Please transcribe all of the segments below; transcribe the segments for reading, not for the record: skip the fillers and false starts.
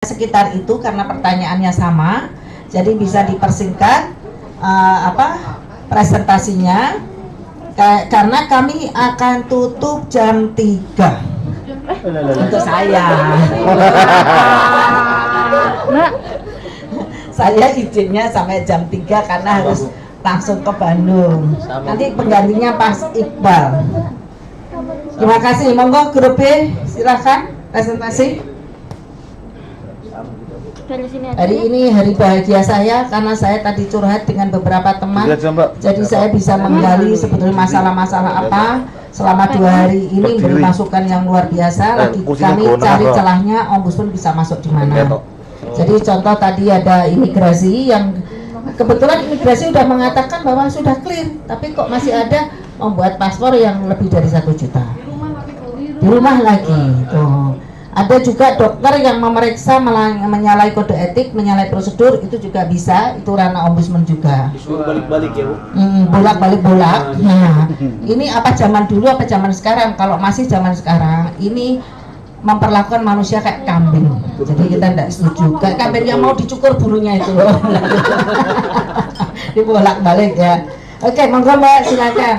sekitar itu karena pertanyaannya sama, jadi bisa dipersingkat presentasinya karena kami akan tutup jam 3 untuk saya. Saya izinnya sampai jam 3 karena harus langsung ke Bandung. Nanti penggantinya Pas Iqbal. Terima kasih. Monggo grup B silahkan presentasi. Hari ini hari bahagia saya karena saya tadi curhat dengan beberapa teman, jadi saya bisa menggali sebetulnya masalah-masalah apa selama 2 hari ini, beri masukan yang luar biasa. Lagi kami cari celahnya ombudsman bisa masuk di mana. Jadi contoh tadi ada imigrasi yang kebetulan imigrasi sudah mengatakan bahwa sudah clear, tapi kok masih ada membuat paspor yang lebih dari 1 juta di rumah lagi tuh. Ada juga dokter yang memeriksa menyalahi kode etik, menyalahi prosedur, itu juga bisa, itu ranah ombudsman juga. Disuruh balik-balik ya Bu? Bolak-balik. Nah, ini apa zaman dulu apa zaman sekarang? Kalau masih zaman sekarang, ini memperlakukan manusia kayak kambing. Jadi kita tidak setuju. Kayak kambing yang mau dicukur bulunya itu loh. Dibolak-balik ya. Oke, monggo Mbak, silakan.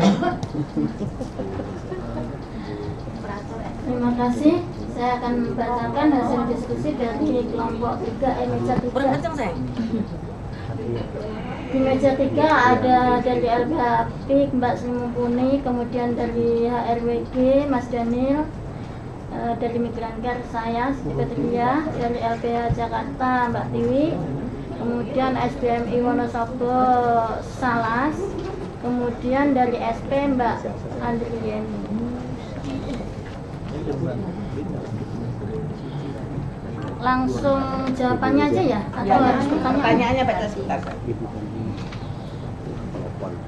Terima kasih. Saya akan membacakan hasil diskusi dari kelompok 3 meja 3. Di meja 3 ada dari LBH Apik Mbak Sri Mumpuni, kemudian dari HRWG Mas Daniel, dari Migrancare saya Siti Petria, dari LBH Jakarta Mbak Tiwi, kemudian SBMI Wonosobo Salas, kemudian dari SP Mbak Andrieni. Langsung jawabannya aja ya? Atau harus pertanyaannya baca sebentar.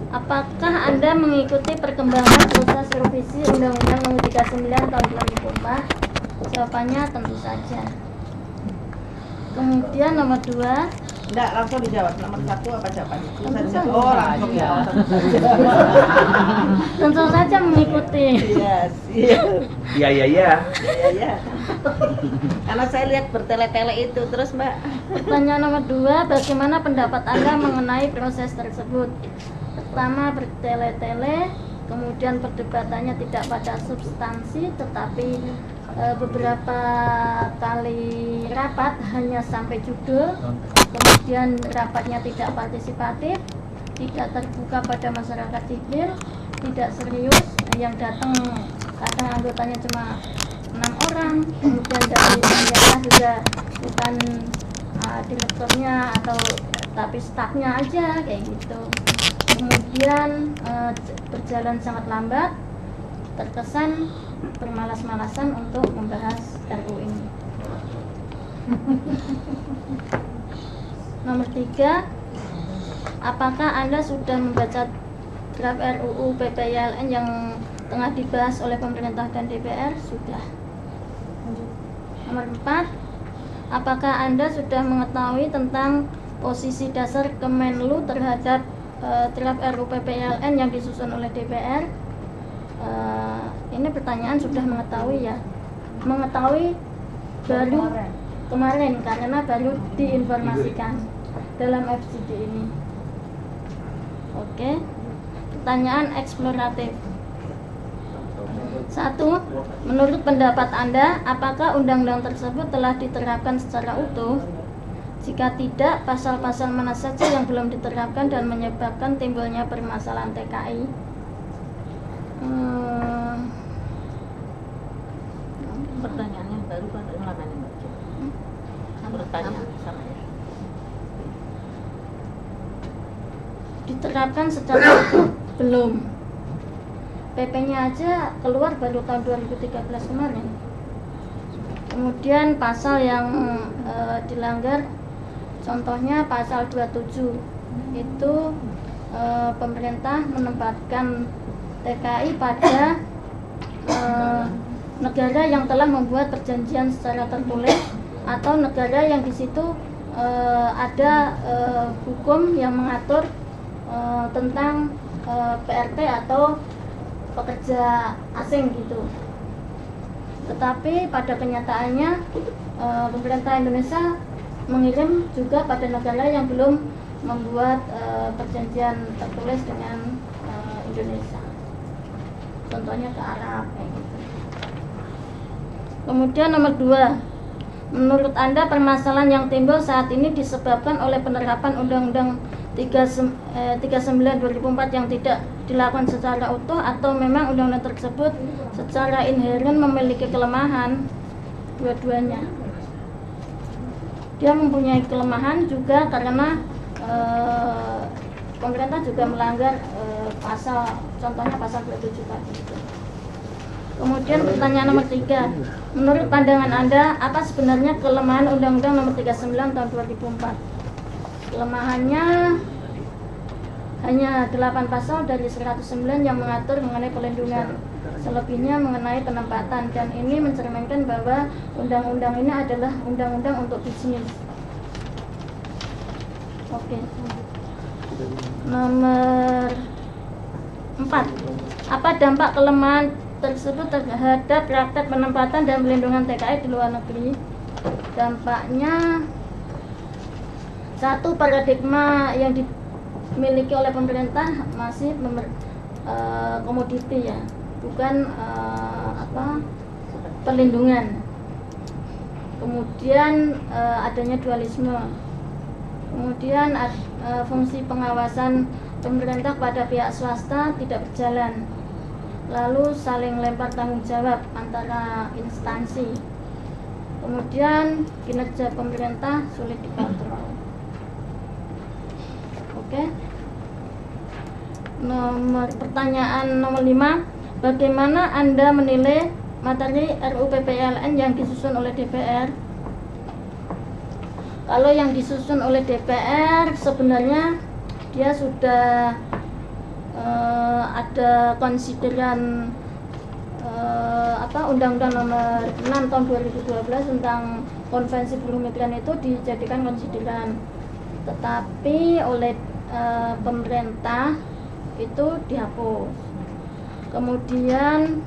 Apakah Anda mengikuti perkembangan proses revisi Undang-Undang Nomor 39 Tahun 2004? Jawabannya tentu saja. Kemudian nomor 2. Enggak, langsung dijawab. Nomor 1 apa jawabannya? Tentu saja. Oh, langsung ya. Tentu saja mengikuti. Yes. Iya. Iya. Karena saya lihat bertele-tele itu. Terus Mbak. Pertanyaan nomor 2, bagaimana pendapat Anda mengenai proses tersebut? Pertama, bertele-tele, kemudian perdebatannya tidak pada substansi, tetapi beberapa kali rapat hanya sampai judul, kemudian rapatnya tidak partisipatif, tidak terbuka pada masyarakat sipil, tidak serius, yang datang kadang anggotanya cuma 6 orang, kemudian dari pemerintah juga bukan direkturnya atau tapi stafnya aja kayak gitu. Kemudian berjalan sangat lambat, terkesan bermalas-malasan untuk membahas RU ini. Nomor 3, apakah Anda sudah membaca draft RUU PPILN yang tengah dibahas oleh pemerintah dan DPR? Sudah. Nomor 4, apakah Anda sudah mengetahui tentang posisi dasar Kemenlu terhadap draft RUU PPILN yang disusun oleh DPR? Ini pertanyaan sudah mengetahui ya. Mengetahui baru kemarin karena baru diinformasikan dalam FGD ini. Oke. Pertanyaan eksploratif. 1. Menurut pendapat Anda, apakah undang-undang tersebut telah diterapkan secara utuh? Jika tidak, pasal-pasal mana saja yang belum diterapkan dan menyebabkan timbulnya permasalahan TKI? Pertanyaannya baru kan ulangannya Mbak. Pertanyaan sama ya. Diterapkan secara utuh belum. PP-nya aja keluar baru tahun 2013 kemarin. Kemudian pasal yang dilanggar, contohnya pasal 27 itu pemerintah menempatkan TKI pada negara yang telah membuat perjanjian secara tertulis atau negara yang di situ ada hukum yang mengatur tentang PRT atau pekerja asing gitu. Tetapi pada kenyataannya pemerintah Indonesia mengirim juga pada negara yang belum membuat perjanjian tertulis dengan Indonesia, contohnya ke Arab kayak gitu. Kemudian nomor 2, menurut Anda permasalahan yang timbul saat ini disebabkan oleh penerapan Undang-Undang 39 2004 yang tidak dilakukan secara utuh, atau memang undang-undang tersebut secara inheren memiliki kelemahan? Dua-duanya. Dia mempunyai kelemahan juga karena pemerintah juga melanggar pasal, contohnya pasal 27 tadi itu. Kemudian pertanyaan nomor 3, menurut pandangan Anda apa sebenarnya kelemahan Undang-Undang nomor 39 tahun 2004? Kelemahannya hanya 8 pasal dari 109 yang mengatur mengenai pelindungan, selebihnya mengenai penempatan, dan ini mencerminkan bahwa undang-undang ini adalah undang-undang untuk bisnis. Oke. Nomor 4, apa dampak kelemahan tersebut terhadap praktek penempatan dan pelindungan TKI di luar negeri? Dampaknya, 1, paradigma yang dimiliki oleh pemerintah masih komoditi ya, bukan perlindungan. Kemudian adanya dualisme. Kemudian fungsi pengawasan pemerintah pada pihak swasta tidak berjalan. Lalu saling lempar tanggung jawab antara instansi. Kemudian kinerja pemerintah sulit dikontrol. Oke. Pertanyaan nomor 5, bagaimana Anda menilai materi RUU PPLN yang disusun oleh DPR? Kalau yang disusun oleh DPR sebenarnya dia sudah ada konsideran Undang-Undang nomor 6 tahun 2012 tentang konvensi buruh migran itu dijadikan konsideran, tetapi oleh pemerintah itu dihapus. Kemudian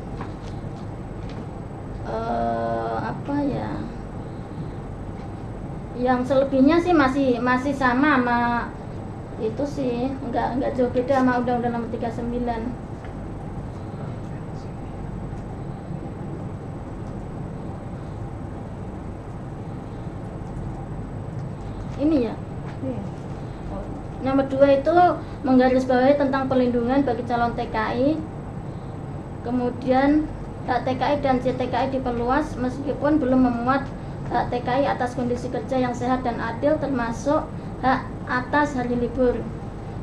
yang selebihnya sih masih sama itu sih, enggak jauh beda sama Undang-Undang nomor 39. Ini ya. Nomor 2 itu menggarisbawahi tentang perlindungan bagi calon TKI. Kemudian hak TKI dan CTKI diperluas meskipun belum memuat hak TKI atas kondisi kerja yang sehat dan adil, termasuk hak atas hari libur.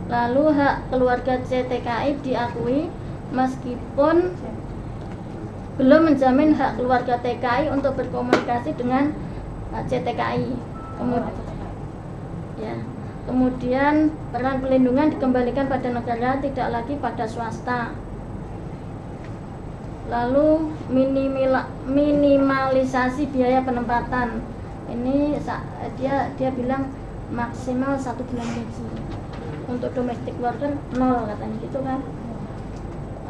Lalu hak keluarga CTKI diakui meskipun belum menjamin hak keluarga TKI untuk berkomunikasi dengan CTKI. Kemudian peran pelindungan dikembalikan pada negara, tidak lagi pada swasta. Lalu minimalisasi biaya penempatan. Ini dia bilang maksimal 1 bulan gaji. Untuk domestic worker 0 katanya gitu kan.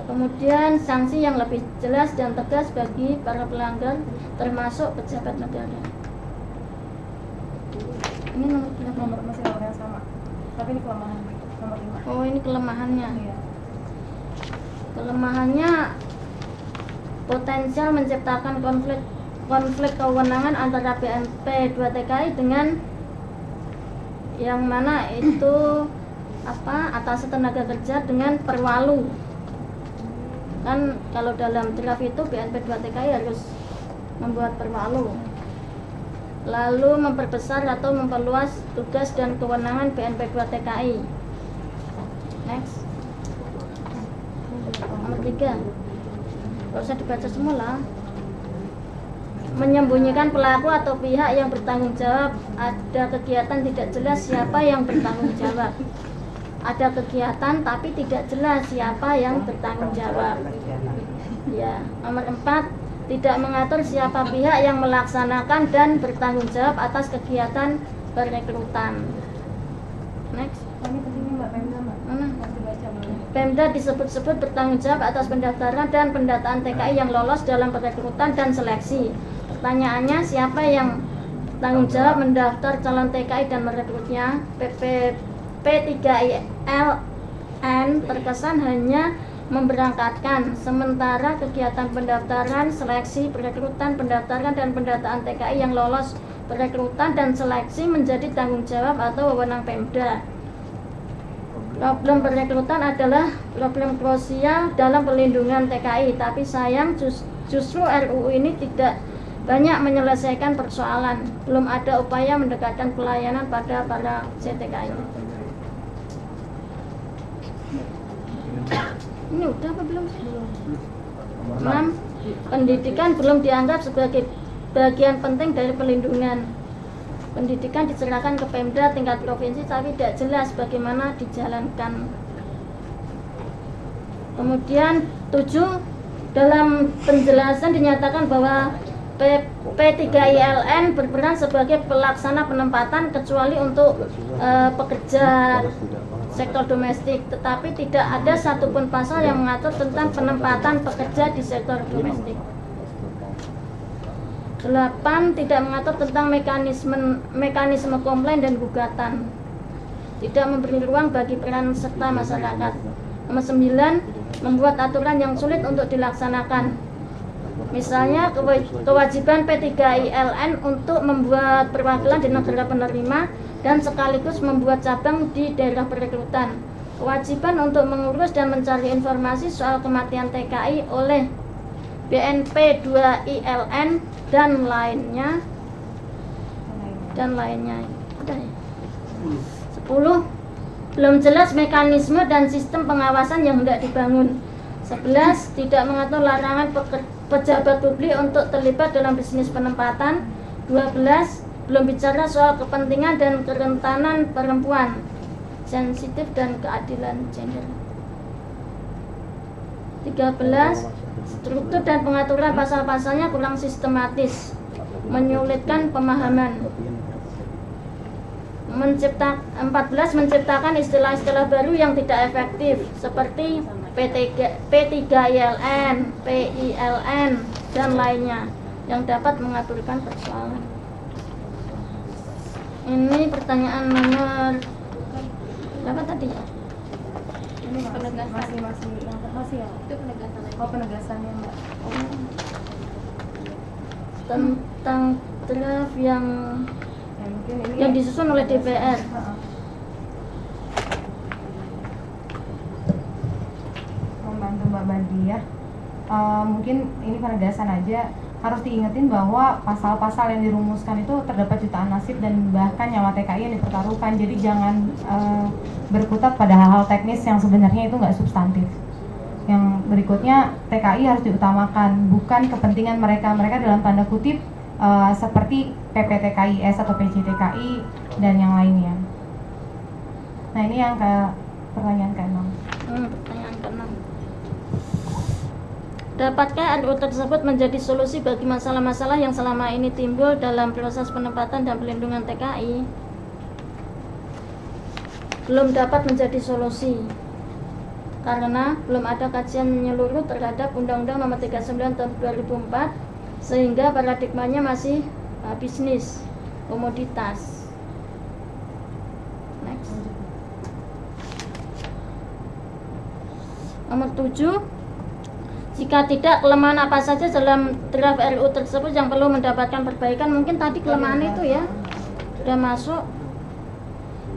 Kemudian sanksi yang lebih jelas dan tegas bagi para pelanggar termasuk pejabat negara. Ini nomor masih nomor yang sama. Tapi ini kelemahan nomor 5. Oh, ini kelemahannya. Iya. Kelemahannya potensial menciptakan konflik kewenangan antara BNP 2 TKI dengan yang mana itu atas tenaga kerja dengan Perwalu. Kan kalau dalam draft itu BNP 2 TKI harus membuat Perwalu. Lalu memperbesar atau memperluas tugas dan kewenangan BNP 2 TKI. Next. Nomor 3. Gak usah dibaca semua lah. Menyembunyikan pelaku atau pihak yang bertanggung jawab. Ada kegiatan tidak jelas siapa yang bertanggung jawab. Ada kegiatan tapi tidak jelas siapa yang bertanggung jawab. Ya. Nomor 4. Tidak mengatur siapa pihak yang melaksanakan dan bertanggung jawab atas kegiatan perekrutan. Next. Pemda disebut-sebut bertanggung jawab atas pendaftaran dan pendataan TKI yang lolos dalam perekrutan dan seleksi. Pertanyaannya, siapa yang tanggung jawab mendaftar calon TKI dan merekrutnya? P3ILN terkesan hanya memberangkatkan, sementara kegiatan pendaftaran, seleksi, perekrutan, pendaftaran, dan pendataan TKI yang lolos perekrutan dan seleksi menjadi tanggung jawab atau wewenang Pemda. Problem perekrutan adalah problem krusial dalam pelindungan TKI, tapi sayang justru RUU ini tidak banyak menyelesaikan persoalan. Belum ada upaya mendekatkan pelayanan pada para CTKI. Ini udah apa belum? 6. Pendidikan belum dianggap sebagai bagian penting dari pelindungan. Pendidikan diserahkan ke Pemda tingkat provinsi, tapi tidak jelas bagaimana dijalankan. Kemudian 7, dalam penjelasan dinyatakan bahwa P3ILN berperan sebagai pelaksana penempatan kecuali untuk pekerja sektor domestik, tetapi tidak ada satupun pasal yang mengatur tentang penempatan pekerja di sektor domestik. 8, tidak mengatur tentang mekanisme komplain dan gugatan, tidak memberi ruang bagi peran serta masyarakat. Nomor 9, membuat aturan yang sulit untuk dilaksanakan. Misalnya kewajiban P3ILN untuk membuat perwakilan di negara penerima dan sekaligus membuat cabang di daerah perekrutan. Kewajiban untuk mengurus dan mencari informasi soal kematian TKI oleh BNP2ILN dan lainnya. Udah ya? 10, belum jelas mekanisme dan sistem pengawasan yang hendak dibangun. 11, tidak mengatur larangan pejabat publik untuk terlibat dalam bisnis penempatan. 12, belum bicara soal kepentingan dan kerentanan perempuan, sensitif dan keadilan gender. 13, struktur dan pengaturan pasal-pasalnya kurang sistematis, menyulitkan pemahaman. 14, menciptakan istilah-istilah baru yang tidak efektif seperti P3ILN, PILN, dan lainnya yang dapat mengaturkan persoalan. Ini pertanyaan nomor berapa tadi ya? Ini masih ya? Itu penegasan aja. Oh, penegasannya Mbak. Tentang draft yang mungkin ini yang disusun oleh DPR. Membantu Mbak Badi ya. Mungkin ini penegasan aja. Harus diingetin bahwa pasal-pasal yang dirumuskan itu terdapat jutaan nasib dan bahkan nyawa TKI yang dipertaruhkan. Jadi jangan berkutat pada hal-hal teknis yang sebenarnya itu nggak substantif. Yang berikutnya, TKI harus diutamakan, bukan kepentingan mereka dalam tanda kutip seperti PPTKIS atau PJTKI dan yang lainnya. Nah, ini yang pertanyaan ke-6. Pertanyaan ke-6. Dapatkah RUU tersebut menjadi solusi bagi masalah-masalah yang selama ini timbul dalam proses penempatan dan pelindungan TKI? Belum dapat menjadi solusi karena belum ada kajian menyeluruh terhadap Undang-Undang Nomor 39 Tahun 2004, sehingga paradigmanya masih bisnis komoditas. Next. Nomor 7, jika tidak, kelemahan apa saja dalam draft RUU tersebut yang perlu mendapatkan perbaikan? Mungkin tadi kelemahan itu ya sudah masuk.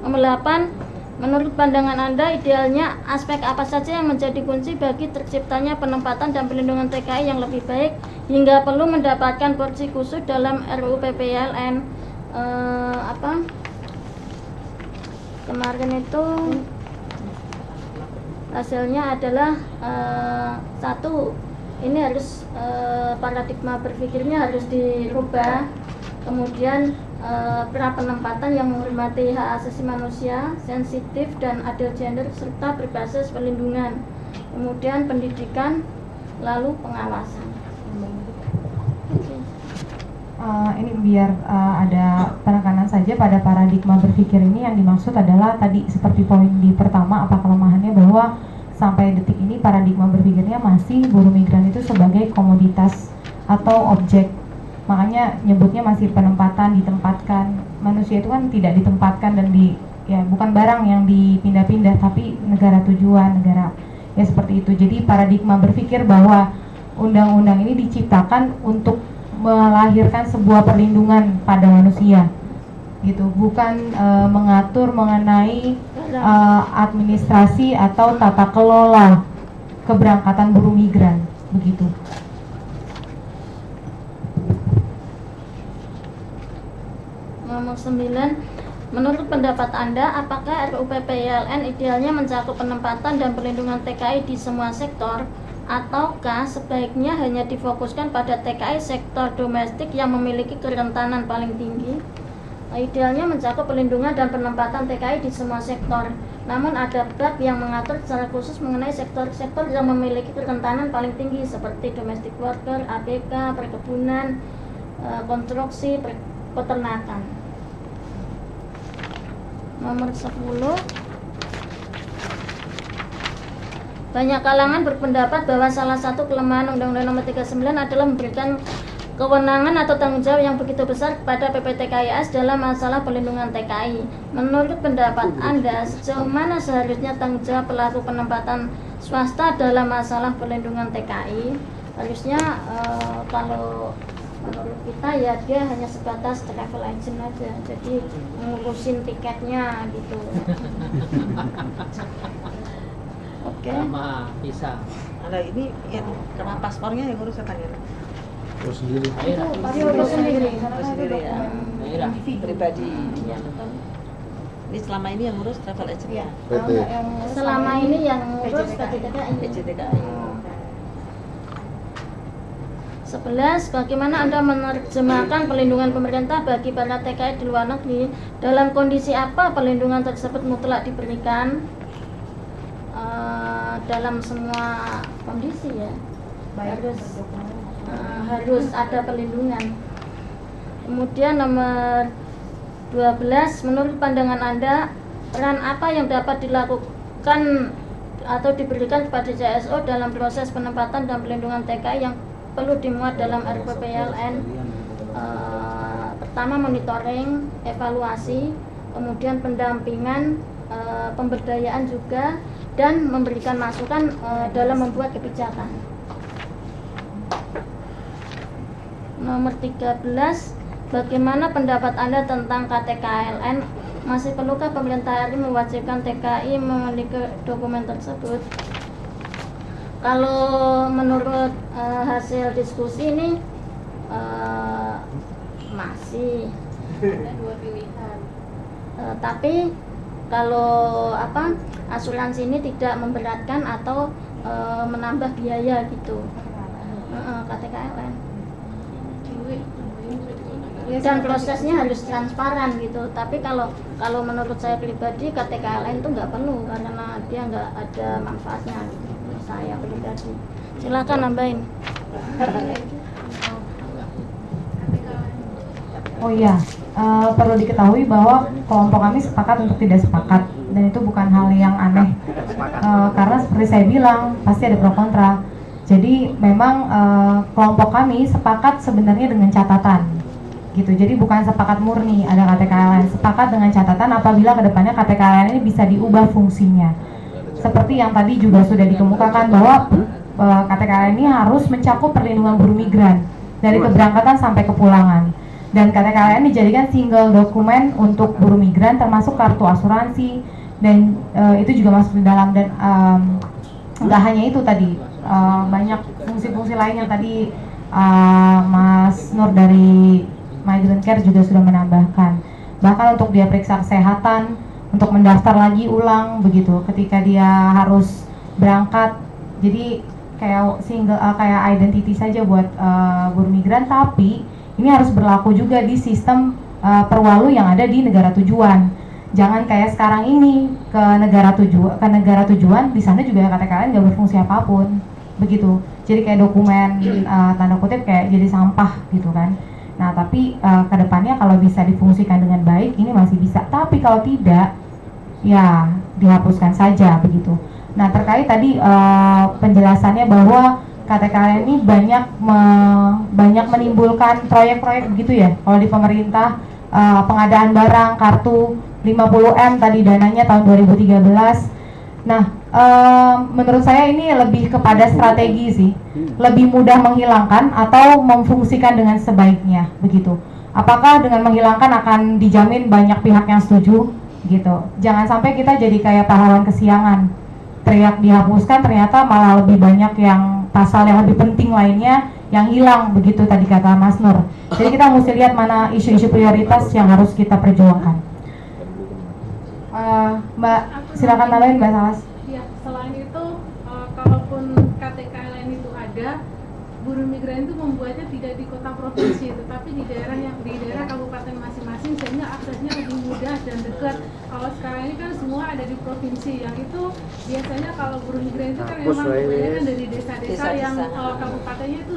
Nomor 8, menurut pandangan Anda, idealnya aspek apa saja yang menjadi kunci bagi terciptanya penempatan dan pelindungan TKI yang lebih baik hingga perlu mendapatkan porsi khusus dalam RUU PPLN? Kemarin itu hasilnya adalah 1, ini harus paradigma berpikirnya harus dirubah. Kemudian pra penempatan yang menghormati hak asasi manusia, sensitif dan adil gender, serta berbasis pelindungan. Kemudian pendidikan, lalu pengawasan. Ini biar ada penekanan saja pada paradigma berpikir ini. Yang dimaksud adalah tadi seperti poin di pertama, apa kelemahannya, bahwa sampai detik ini paradigma berpikirnya masih buruh migran itu sebagai komoditas atau objek makanya nyebutnya masih penempatan, ditempatkan. Manusia itu kan tidak ditempatkan dan bukan barang yang dipindah-pindah, tapi negara tujuan, negara ya seperti itu. Jadi paradigma berpikir bahwa undang-undang ini diciptakan untuk melahirkan sebuah perlindungan pada manusia, gitu, bukan mengatur mengenai administrasi atau tata kelola keberangkatan buruh migran, begitu. Nomor 9, menurut pendapat Anda, apakah RUU PPLN idealnya mencakup penempatan dan perlindungan TKI di semua sektor, ataukah sebaiknya hanya difokuskan pada TKI sektor domestik yang memiliki kerentanan paling tinggi? Idealnya mencakup perlindungan dan penempatan TKI di semua sektor, namun ada bab yang mengatur secara khusus mengenai sektor-sektor yang memiliki kerentanan paling tinggi seperti domestic worker, ABK, perkebunan, konstruksi, peternakan. Nomor 10, banyak kalangan berpendapat bahwa salah satu kelemahan Undang-Undang Nomor 39 adalah memberikan kewenangan atau tanggung jawab yang begitu besar kepada PPTKIS dalam masalah perlindungan TKI. Menurut pendapat Anda, sejauh mana seharusnya tanggung jawab pelaku penempatan swasta dalam masalah perlindungan TKI? Harusnya kalau menurut kita ya dia hanya sebatas travel agent aja, jadi ngurusin tiketnya gitu. Oke. Sama bisa. Ada ini yang kena paspornya yang ngurus katanya. Terus sendiri. Itu sendiri, karena itu sendiri ya. dokumen Pribadi. Ya, betul. Ini selama ini yang ngurus travel agent ya. PT. Selama ini yang ngurus PJTKI. PJTKI. 11. Bagaimana Anda menerjemahkan perlindungan pemerintah bagi para TKI di luar negeri? Dalam kondisi apa perlindungan tersebut mutlak diberikan? Dalam semua kondisi ya, harus ada perlindungan. Kemudian nomor 12, menurut pandangan Anda, peran apa yang dapat dilakukan atau diberikan kepada CSO dalam proses penempatan dan perlindungan TKI yang perlu dimuat dalam RUU PPLN? Pertama, monitoring, evaluasi, kemudian pendampingan, pemberdayaan juga, dan memberikan masukan dalam membuat kebijakan. Nomor 13, bagaimana pendapat Anda tentang KTKLN? Masih perlukah pemerintah RI mewajibkan TKI memiliki dokumen tersebut? Kalau menurut hasil diskusi ini masih ada dua pilihan. Tapi kalau asuransi ini tidak memberatkan atau menambah biaya gitu. KTKLN. Dan prosesnya harus transparan gitu. Tapi kalau menurut saya pribadi KTKLN itu nggak perlu karena dia nggak ada manfaatnya gitu. Saya pribadi. Silakan nambahin. Oh iya, perlu diketahui bahwa kelompok kami sepakat untuk tidak sepakat, dan itu bukan hal yang aneh, karena seperti saya bilang pasti ada pro kontra. Jadi memang kelompok kami sepakat sebenarnya dengan catatan, gitu. Jadi bukan sepakat murni ada KTKLN, sepakat dengan catatan apabila kedepannya KTKLN ini bisa diubah fungsinya. Seperti yang tadi juga sudah dikemukakan bahwa KTKLN ini harus mencakup perlindungan buruh migran dari keberangkatan sampai kepulangan. Dan KTKLN dijadikan single dokumen untuk buruh migran termasuk kartu asuransi, dan itu juga masuk di dalam. Dan nggak hanya itu tadi, banyak fungsi-fungsi lain yang tadi Mas Nur dari Migrant Care juga sudah menambahkan. Bahkan untuk dia periksa kesehatan, untuk mendaftar lagi ulang begitu ketika dia harus berangkat. Jadi kayak single kayak identity saja buat buruh migran, tapi ini harus berlaku juga di sistem perwalu yang ada di negara tujuan. Jangan kayak sekarang ini ke negara tujuan di sana juga KTKLN nggak berfungsi apapun, begitu. Jadi kayak dokumen tanda kutip kayak jadi sampah gitu kan. Nah tapi kedepannya kalau bisa difungsikan dengan baik ini masih bisa. Tapi kalau tidak, ya dihapuskan saja begitu. Nah terkait tadi penjelasannya bahwa KTKLN ini banyak menimbulkan proyek-proyek begitu ya. Kalau di pemerintah pengadaan barang, kartu 50M tadi dananya tahun 2013. Nah, menurut saya ini lebih kepada strategi sih, lebih mudah menghilangkan atau memfungsikan dengan sebaiknya begitu. Apakah dengan menghilangkan akan dijamin banyak pihak yang setuju gitu? Jangan sampai kita jadi kayak pahlawan kesiangan, teriak dihapuskan ternyata malah lebih banyak yang pasal yang lebih penting lainnya yang hilang begitu tadi kata Mas Nur. Jadi kita mesti lihat mana isu-isu prioritas yang harus kita perjuangkan. Mbak, silakan tambahin Mbak Salas. Ya, selain itu, kalaupun KTKLN itu ada, buruh migran itu membuatnya tidak di kota provinsi, tetapi di daerah kabupaten masing-masing, sehingga aksesnya lebih mudah dan dekat. Kalau sekarang ini kan semua ada di provinsi, yang itu biasanya kalau buruh migran itu kan memang kebanyakan dari desa-desa yang kabupatennya itu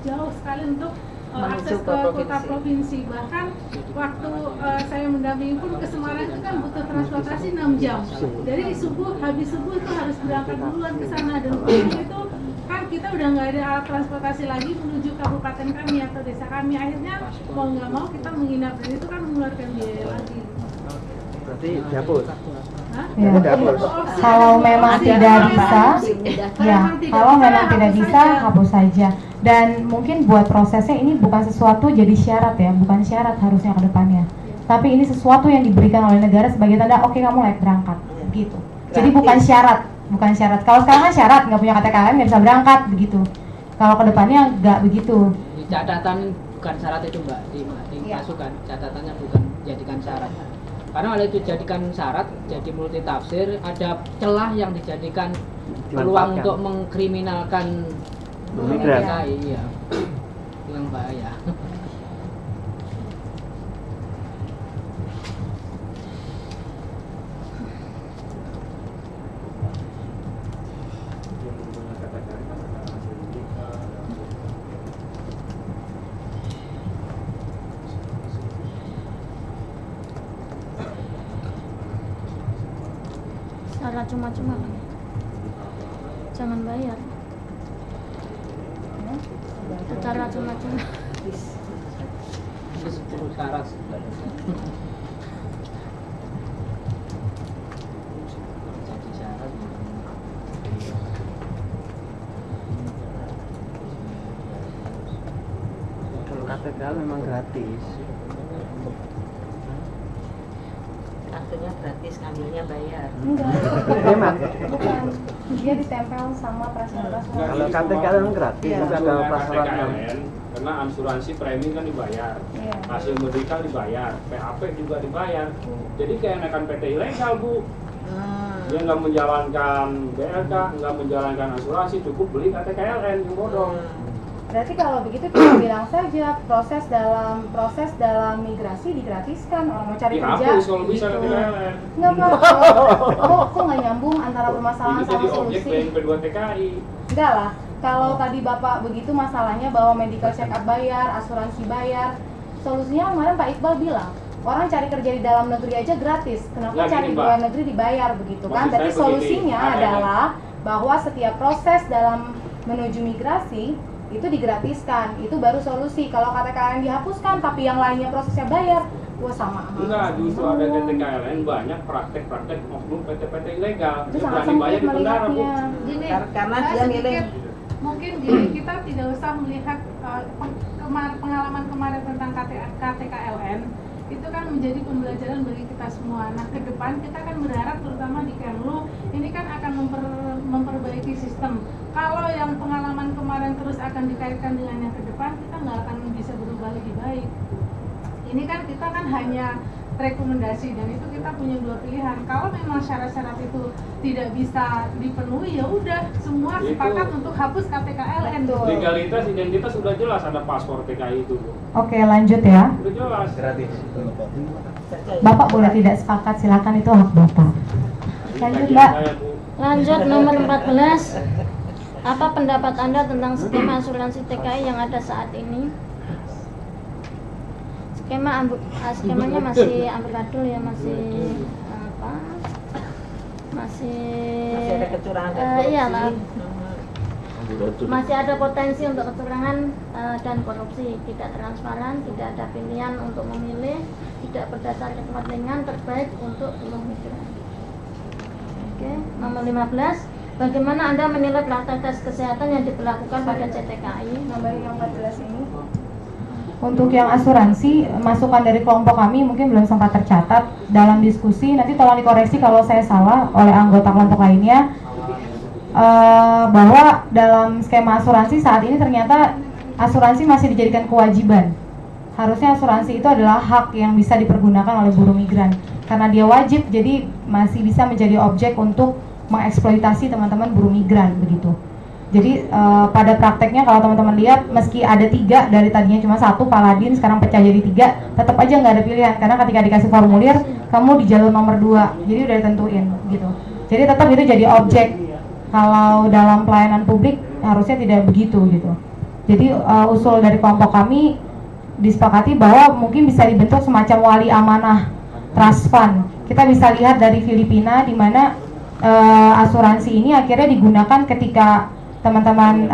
jauh sekali untuk akses ke kota provinsi. Bahkan waktu saya mendampingi pun ke Semarang itu kan butuh transportasi 6 jam. Dari habis subuh itu harus berangkat duluan ke sana, dan itu kan kita udah nggak ada alat transportasi lagi menuju kabupaten kami atau desa kami. Akhirnya mau nggak mau kita menginap, dan itu kan mengeluarkan biaya lagi. Berarti dihapus. Ya. Kalau memang tidak bisa, ya kalau memang tidak bisa hapus saja. Dan mungkin buat prosesnya ini bukan sesuatu jadi syarat ya, bukan syarat harusnya ke depannya. Tapi ini sesuatu yang diberikan oleh negara sebagai tanda oke, kamu layak berangkat, begitu. Jadi bukan syarat. Kalau sekarang kan syarat, nggak punya KTKLN nggak bisa berangkat begitu. Kalau ke depannya nggak begitu. Di catatan bukan syarat itu Mbak, di masukan catatannya bukan jadikan syarat. Karena kalau itu jadikan syarat, jadi multi tafsir, ada celah yang dijadikan peluang untuk mengkriminalkan migran. Iya, yang bahaya. Cara cuma-cuma kan, jangan bayar. Secara cuma-cuma. Itu 10 syarat. Jadi syarat. Kalau KTKL memang gratis. Kartunya gratis, ngambilnya bayar. Enggak. Memang. Bukan. Dia ditempel sama prasyarat. Kalau KTKL memang gratis, tapi ada prasyaratnya. Karena asuransi premi kan dibayar, hasil medical dibayar, PAP juga dibayar. Jadi keenakan PT ilegal Bu. Dia nggak menjalankan BLK, nggak menjalankan asuransi, cukup beli KTKLN yang bodong. Berarti kalau begitu kita bilang saja proses dalam migrasi digratiskan, orang mau cari kerja Dihapus kalau bisa gitu. KTKLN. Enggak Pak, kok nggak nyambung antara permasalahan Ini jadi sama objek solusi? PNP2 TKI. Enggak lah, kalau tadi Bapak begitu masalahnya bahwa medical check up bayar, asuransi bayar, solusinya kemarin Pak Iqbal bilang orang cari kerja di dalam negeri aja gratis, kenapa Nggak, cari gini, di Mbak. luar negeri dibayar begitu kan? Maksud Berarti saya solusinya begini, adalah bahwa setiap proses dalam menuju migrasi itu digratiskan, itu baru solusi. Kalau KTKLN dihapuskan tapi yang lainnya prosesnya bayar, wah sama. Enggak, justru ada KTKLN banyak praktek-praktek oknum PT-PT ilegal. Itu Dia sangat berani bayar sempit di tentara Bu. melihatnya. Gini, Karena saya dia milih. sedikit, mungkin gini, kita tidak usah melihat pengalaman kemarin tentang KTKLN itu kan menjadi pembelajaran bagi kita semua. Nah, ke depan kita kan berharap terutama di Kemlu ini kan akan memperbaiki sistem. Kalau yang pengalaman kemarin terus akan dikaitkan dengan yang ke depan, kita nggak akan bisa berubah lebih baik. Ini kan kita kan hanya rekomendasi, dan itu kita punya dua pilihan. Kalau memang syarat-syarat itu tidak bisa dipenuhi, ya udah semua Itu. sepakat untuk hapus KTKLN. Legalitas, identitas sudah jelas, ada paspor TKI itu Bu. Oke, lanjut ya. Sudah jelas. Gratis. Bapak boleh tidak sepakat, silakan, itu hak Bapak. Lanjut Bagian Mbak. saya, Bu. Lanjut nomor 14. Apa pendapat Anda tentang skema asuransi TKI yang ada saat ini? Skemanya masih amburadul ya, masih apa? Masih Masih ada kecurangan dan iya lah. korupsi. Masih ada potensi untuk kecurangan dan korupsi, tidak transparan, tidak ada pilihan untuk memilih, tidak berdasarkan kepentingan terbaik untuk buruh migran. Oke, nomor 15. Bagaimana Anda menilai praktek tes kesehatan yang diberlakukan pada CTKI? Nomor yang 14 ini. Untuk yang asuransi, masukan dari kelompok kami mungkin belum sempat tercatat dalam diskusi. Nanti tolong dikoreksi kalau saya salah oleh anggota kelompok lainnya. Bahwa dalam skema asuransi saat ini ternyata asuransi masih dijadikan kewajiban. Harusnya asuransi itu adalah hak yang bisa dipergunakan oleh buruh migran. Karena dia wajib, jadi masih bisa menjadi objek untuk mengeksploitasi teman-teman buruh migran begitu. Jadi pada prakteknya kalau teman-teman lihat, meski ada 3 dari tadinya cuma 1 Paladin, sekarang pecah jadi 3, tetap aja nggak ada pilihan karena ketika dikasih formulir kamu di jalur nomor 2, jadi udah ditentuin gitu. Jadi tetap itu jadi objek. Kalau dalam pelayanan publik harusnya tidak begitu gitu. Jadi usul dari kelompok kami disepakati bahwa mungkin bisa dibentuk semacam wali amanah trust fund. Kita bisa lihat dari Filipina di mana asuransi ini akhirnya digunakan ketika teman-teman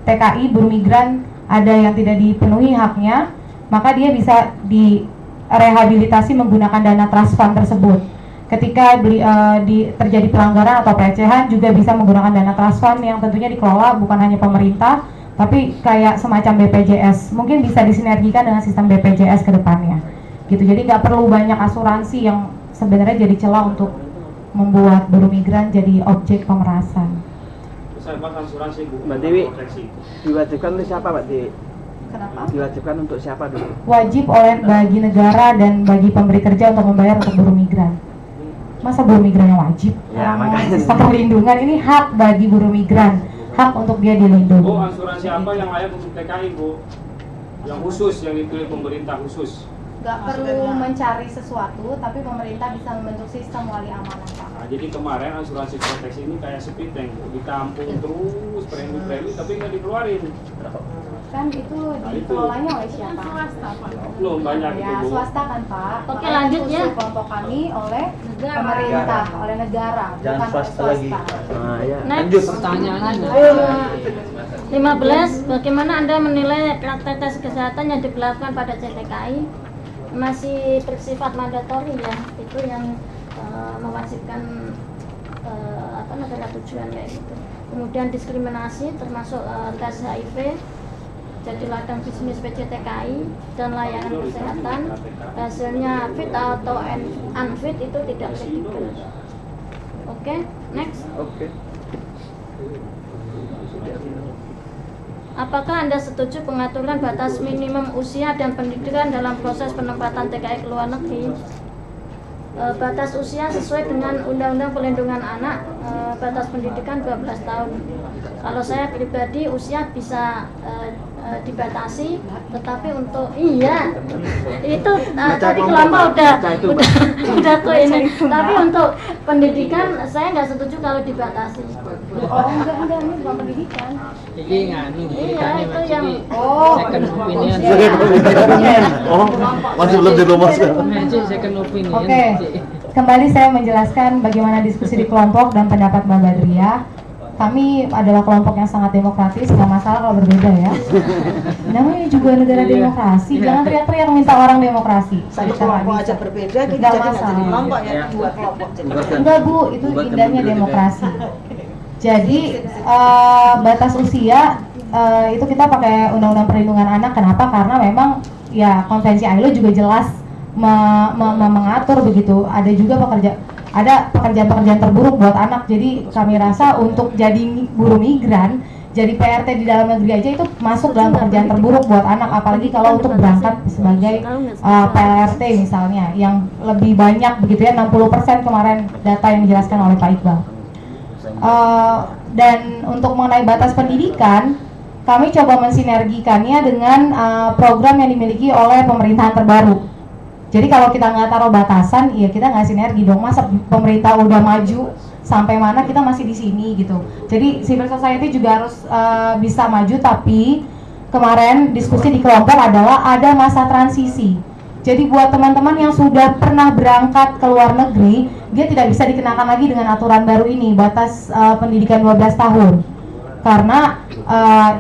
TKI buruh migran ada yang tidak dipenuhi haknya, maka dia bisa direhabilitasi menggunakan dana trust fund tersebut. Ketika terjadi pelanggaran atau pelecehan juga bisa menggunakan dana trust fund yang tentunya dikelola bukan hanya pemerintah, tapi kayak semacam BPJS. Mungkin bisa disinergikan dengan sistem BPJS ke depannya. Gitu. Jadi nggak perlu banyak asuransi yang sebenarnya jadi celah untuk membuat buruh migran jadi objek pemerasan. Mbak Dewi, diwajibkan untuk siapa Mbak Dewi? Kenapa? Diwajibkan untuk siapa dulu? Wajib bagi negara dan bagi pemberi kerja untuk membayar untuk buruh migran. Masa buruh migran yang wajib? Ya, makanya sistem perlindungan ini hak bagi buruh migran, hak untuk dia dilindungi. Bu, asuransi apa yang layak untuk TKI, Bu? Yang khusus, yang dipilih pemerintah khusus? Nggak perlu mencari sesuatu, tapi pemerintah bisa membentuk sistem wali amanah, Pak. Nah, jadi kemarin asuransi proteksi ini kayak sepiteng, Bu. Ditampung terus premi-premi tapi nggak dikeluarin. Kan itu dikelolanya oleh siapa? Swasta, Pak. Belum banyak Ya, itu, Bu. swasta kan, Pak. Oke, lanjut ya. Usul kelompok kami oleh pemerintah, oleh negara, bukan oleh swasta. Nah, ya. Next. Pertanyaannya 15. Bagaimana Anda menilai praktek tes kesehatan yang diberlakukan pada CTKI? Masih bersifat mandatori ya, itu yang mewajibkan negara tujuan kayak gitu. Kemudian diskriminasi termasuk tes HIV, jadi ladang bisnis PCTKI dan layanan kesehatan, hasilnya fit atau unfit itu tidak kredibel. Oke, next. Oke. Apakah Anda setuju pengaturan batas minimum usia dan pendidikan dalam proses penempatan TKI ke luar negeri? Batas usia sesuai dengan Undang-Undang Perlindungan Anak, batas pendidikan 12 tahun. Kalau saya pribadi usia bisa dibatasi, tetapi untuk itu tadi kelompok udah kok ini. Tapi untuk pendidikan saya nggak setuju kalau dibatasi. Oh enggak, ini bukan pendidikan. Ini nganu Iya, itu yang second opinion. Oh, masih belum dirumuskan. Second opinion. Oke, kembali saya menjelaskan bagaimana diskusi di kelompok dan pendapat Mbak Badriah. Kami adalah kelompok yang sangat demokratis, nggak masalah kalau berbeda ya. Namanya juga negara demokrasi, jangan teriak-teriak minta orang demokrasi. Satu kelompok aja berbeda, kita Nggak jadi nggak jadi masalah. kelompok ya, dua kelompok jadi. Enggak Bu, itu indahnya demokrasi. Jadi batas usia itu kita pakai Undang-Undang Perlindungan Anak. Kenapa? Karena memang ya konvensi ILO juga jelas mengatur begitu. Ada juga pekerjaan-pekerjaan terburuk buat anak. Jadi kami rasa untuk jadi buruh migran, jadi PRT di dalam negeri aja itu masuk dalam pekerjaan terburuk buat anak. Apalagi kalau untuk berangkat sebagai PRT misalnya, yang lebih banyak begitu ya, 60% kemarin data yang dijelaskan oleh Pak Iqbal. Dan untuk mengenai batas pendidikan, kami coba mensinergikannya dengan program yang dimiliki oleh pemerintahan terbaru. Jadi kalau kita nggak taruh batasan, ya kita nggak sinergi dong. Masa pemerintah udah maju sampai mana kita masih di sini gitu. Jadi civil society juga harus bisa maju. Tapi kemarin diskusi di kelompok adalah ada masa transisi. Jadi buat teman-teman yang sudah pernah berangkat ke luar negeri, dia tidak bisa dikenakan lagi dengan aturan baru ini, batas pendidikan 12 tahun. karena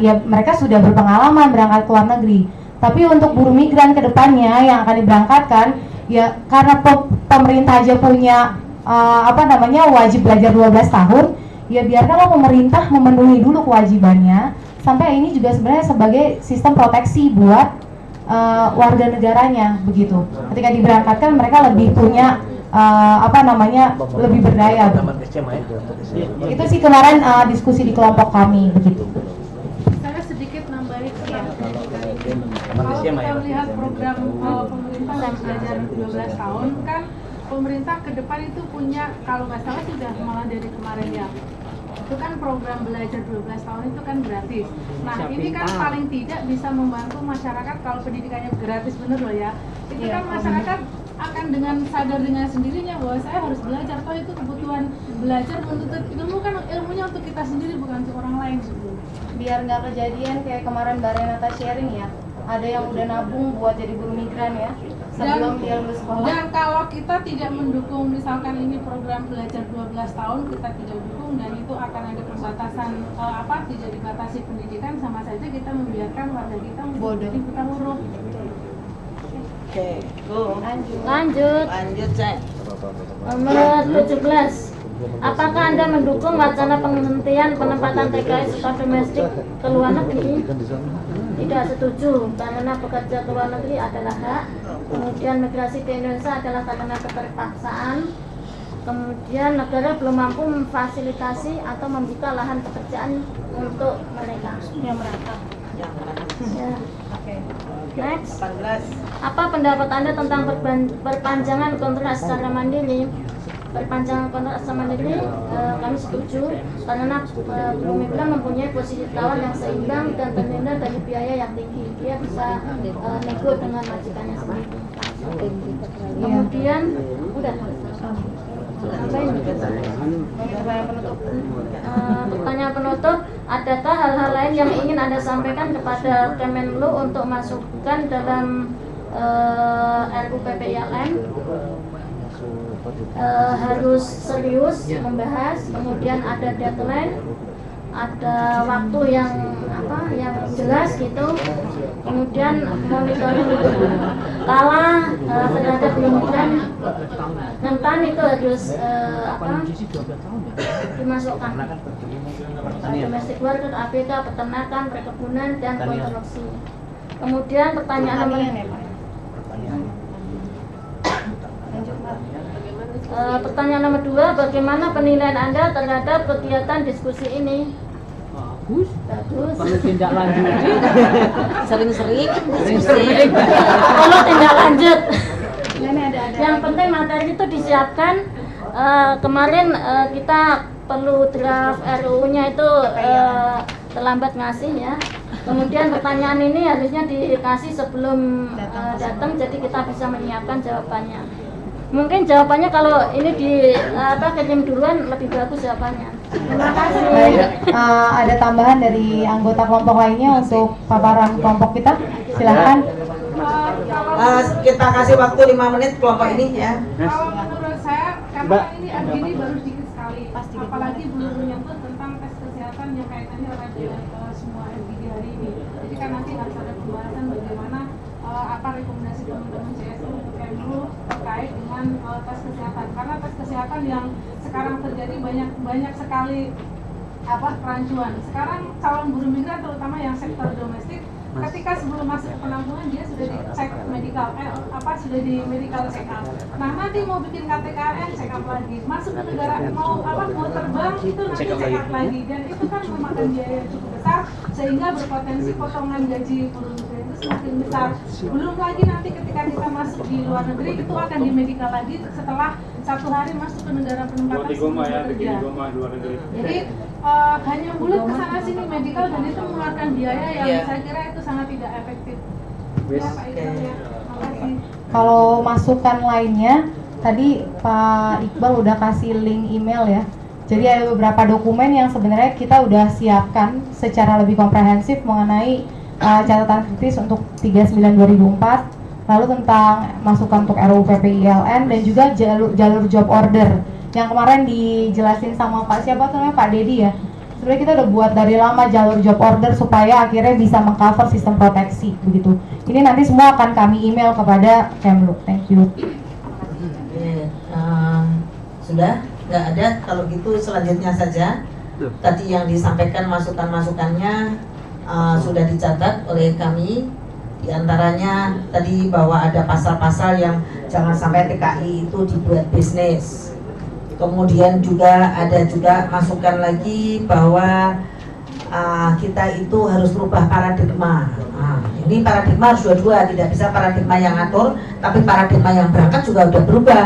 ya mereka sudah berpengalaman berangkat ke luar negeri. Tapi untuk buruh migran ke depannya yang akan diberangkatkan, ya karena pemerintah aja punya wajib belajar 12 tahun, ya biarkanlah pemerintah memenuhi dulu kewajibannya, sampai ini juga sebenarnya sebagai sistem proteksi buat warga negaranya begitu. Ketika diberangkatkan mereka lebih punya lebih berdaya. Itu sih kemarin diskusi di kelompok kami begitu. Saya sedikit nambahin kalau kita melihat program pemerintah yang belajar 12 tahun kan, pemerintah ke depan itu punya, kalau nggak salah sudah malah dari kemarin ya, itu kan program belajar 12 tahun itu kan gratis. Nah ini kan paling tidak bisa membantu masyarakat kalau pendidikannya gratis bener loh ya. Itu kan masyarakat akan dengan sadar dengan sendirinya bahwa saya harus belajar, toh itu kebutuhan belajar menuntut ilmu kan, ilmunya untuk kita sendiri bukan untuk orang lain. Biar nggak kejadian kayak kemarin Mbak Renata sharing ya, ada yang udah nabung buat jadi buruh migran ya sebelum dia lulus sekolah. Dan kalau kita tidak mendukung, misalkan ini program belajar 12 tahun kita tidak dukung dan itu akan ada pembatasan tidak dibatasi pendidikan, sama saja kita membiarkan warga kita menjadi buta huruf. Oke, Lanjut, Cek. Nomor 17. Apakah Anda mendukung wacana penghentian penempatan TKI sekolah domestik ke luar negeri? Tidak setuju, karena bekerja ke luar negeri adalah hak. Kemudian migrasi ke Indonesia adalah karena keterpaksaan. Kemudian negara belum mampu memfasilitasi atau membuka lahan pekerjaan untuk mereka yang merata. Ya. Next. Apa pendapat Anda tentang perpanjangan kontrak secara mandiri? Perpanjangan kontrak secara mandiri, kami setuju karena buruh migran mempunyai posisi tawar yang seimbang dan terhindar dari biaya yang tinggi. Dia bisa nego dengan majikannya sendiri. Kemudian udah pertanyaan penutup, adakah hal-hal lain yang ingin Anda sampaikan kepada Kemenlu untuk masukkan dalam RUU PPILN? Harus serius membahas, kemudian ada deadline, ada waktu yang jelas gitu, kemudian monitoring kala terhadap migran rentan itu harus dimasukkan domestic worker, ABK, peternakan, perkebunan dan konstruksi. Kemudian pertanyaan nomor 2, bagaimana penilaian Anda terhadap kegiatan diskusi ini? Bagus. Perlu tindak lanjut. Sering-sering. Perlu tindak lanjut. Yang penting materi itu disiapkan. Kemarin kita perlu draft RUU-nya itu terlambat ngasih ya. Kemudian pertanyaan ini harusnya dikasih sebelum datang, jadi kita bisa menyiapkan jawabannya. Mungkin jawabannya kalau ini kirim duluan lebih bagus jawabannya. Terima kasih. Baik, ada tambahan dari anggota kelompok lainnya untuk paparan kelompok kita. Silahkan. Kita kasih waktu 5 menit kelompok ini ya. Kalau menurut saya, karena ini baru sedikit sekali, apalagi belum menyebut tentang tes kesehatan yang kaitannya erat dengan semua FGD hari ini. Jadi kan nanti harus ada pembahasan bagaimana rekomendasi teman-teman CSU untuk Kemlu terkait dengan tes kesehatan, karena tes kesehatan yang sekarang terjadi banyak sekali kerancuan. Sekarang calon buruh migran terutama yang sektor domestik, ketika sebelum masuk ke penampungan dia sudah dicek medical, sudah di medical check up. Nah nanti mau bikin KTKLN check up lagi, masuk ke negara mau terbang itu nanti check up lagi, dan itu kan memakan biaya cukup besar sehingga berpotensi potongan gaji buruh migran itu semakin besar. Belum lagi nanti ketika kita masuk di luar negeri itu akan di medical lagi setelah 1 hari masuk ke negara penempatan bekerja. Jadi hanya bulat kesana sini medical dan itu mengeluarkan biaya yang saya kira itu sangat tidak efektif. Ya, Pak Iqbal, ya. Makasih. Kalau masukan lainnya, tadi Pak Iqbal udah kasih link email ya. Jadi ada beberapa dokumen yang sebenarnya kita udah siapkan secara lebih komprehensif mengenai catatan kritis untuk 39/2004, lalu tentang masukan untuk RUU PPILN dan juga jalur job order yang kemarin dijelasin sama Pak siapa tuh namanya, Pak Dedi ya. sebenarnya kita udah buat dari lama jalur job order supaya akhirnya bisa mengcover sistem proteksi begitu. Ini nanti semua akan kami email kepada Kemlu. Thank you. Sudah nggak ada, kalau gitu selanjutnya saja. Tadi yang disampaikan masukan-masukannya sudah dicatat oleh kami. Di antaranya tadi bahwa ada pasal-pasal yang jangan sampai TKI itu dibuat bisnis. Kemudian juga ada juga masukan lagi bahwa kita itu harus merubah paradigma. Ini paradigma harus dua-dua, tidak bisa paradigma yang ngatur, tapi paradigma yang berangkat juga udah berubah.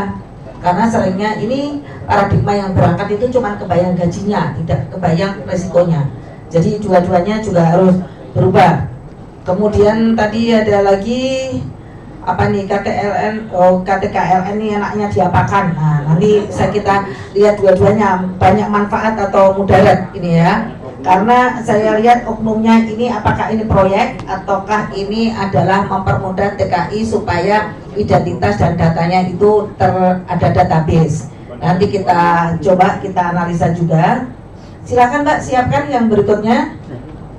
Karena seringnya ini paradigma yang berangkat itu cuma kebayang gajinya, tidak kebayang resikonya. Jadi dua-duanya juga harus berubah. Kemudian tadi ada lagi apa nih, KTLN, KTKLN ini enaknya diapakan. Nah, nanti kita lihat dua-duanya banyak manfaat atau mudarat ini ya. Karena saya lihat oknumnya ini apakah ini proyek ataukah ini adalah mempermudah TKI supaya identitas dan datanya itu ada database. Nanti kita coba kita analisa juga. Silakan Mbak, siapkan yang berikutnya.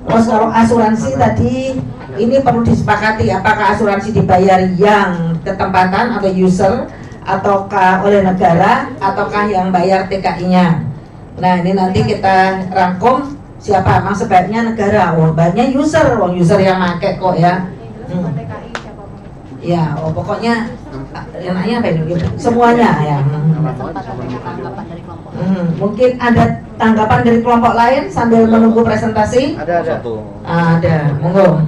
Terus kalau asuransi tadi ini perlu disepakati apakah asuransi dibayar yang ketempatan atau user ataukah oleh negara ataukah yang bayar TKI-nya. Nah, ini nanti kita rangkum siapa emang sebaiknya negara. Banyak user, user yang pakai kok ya. Ya, pokoknya enaknya apa ini? Semuanya ya. Mungkin ada tanggapan dari kelompok lain sambil menunggu presentasi? Ada. Ada, monggo.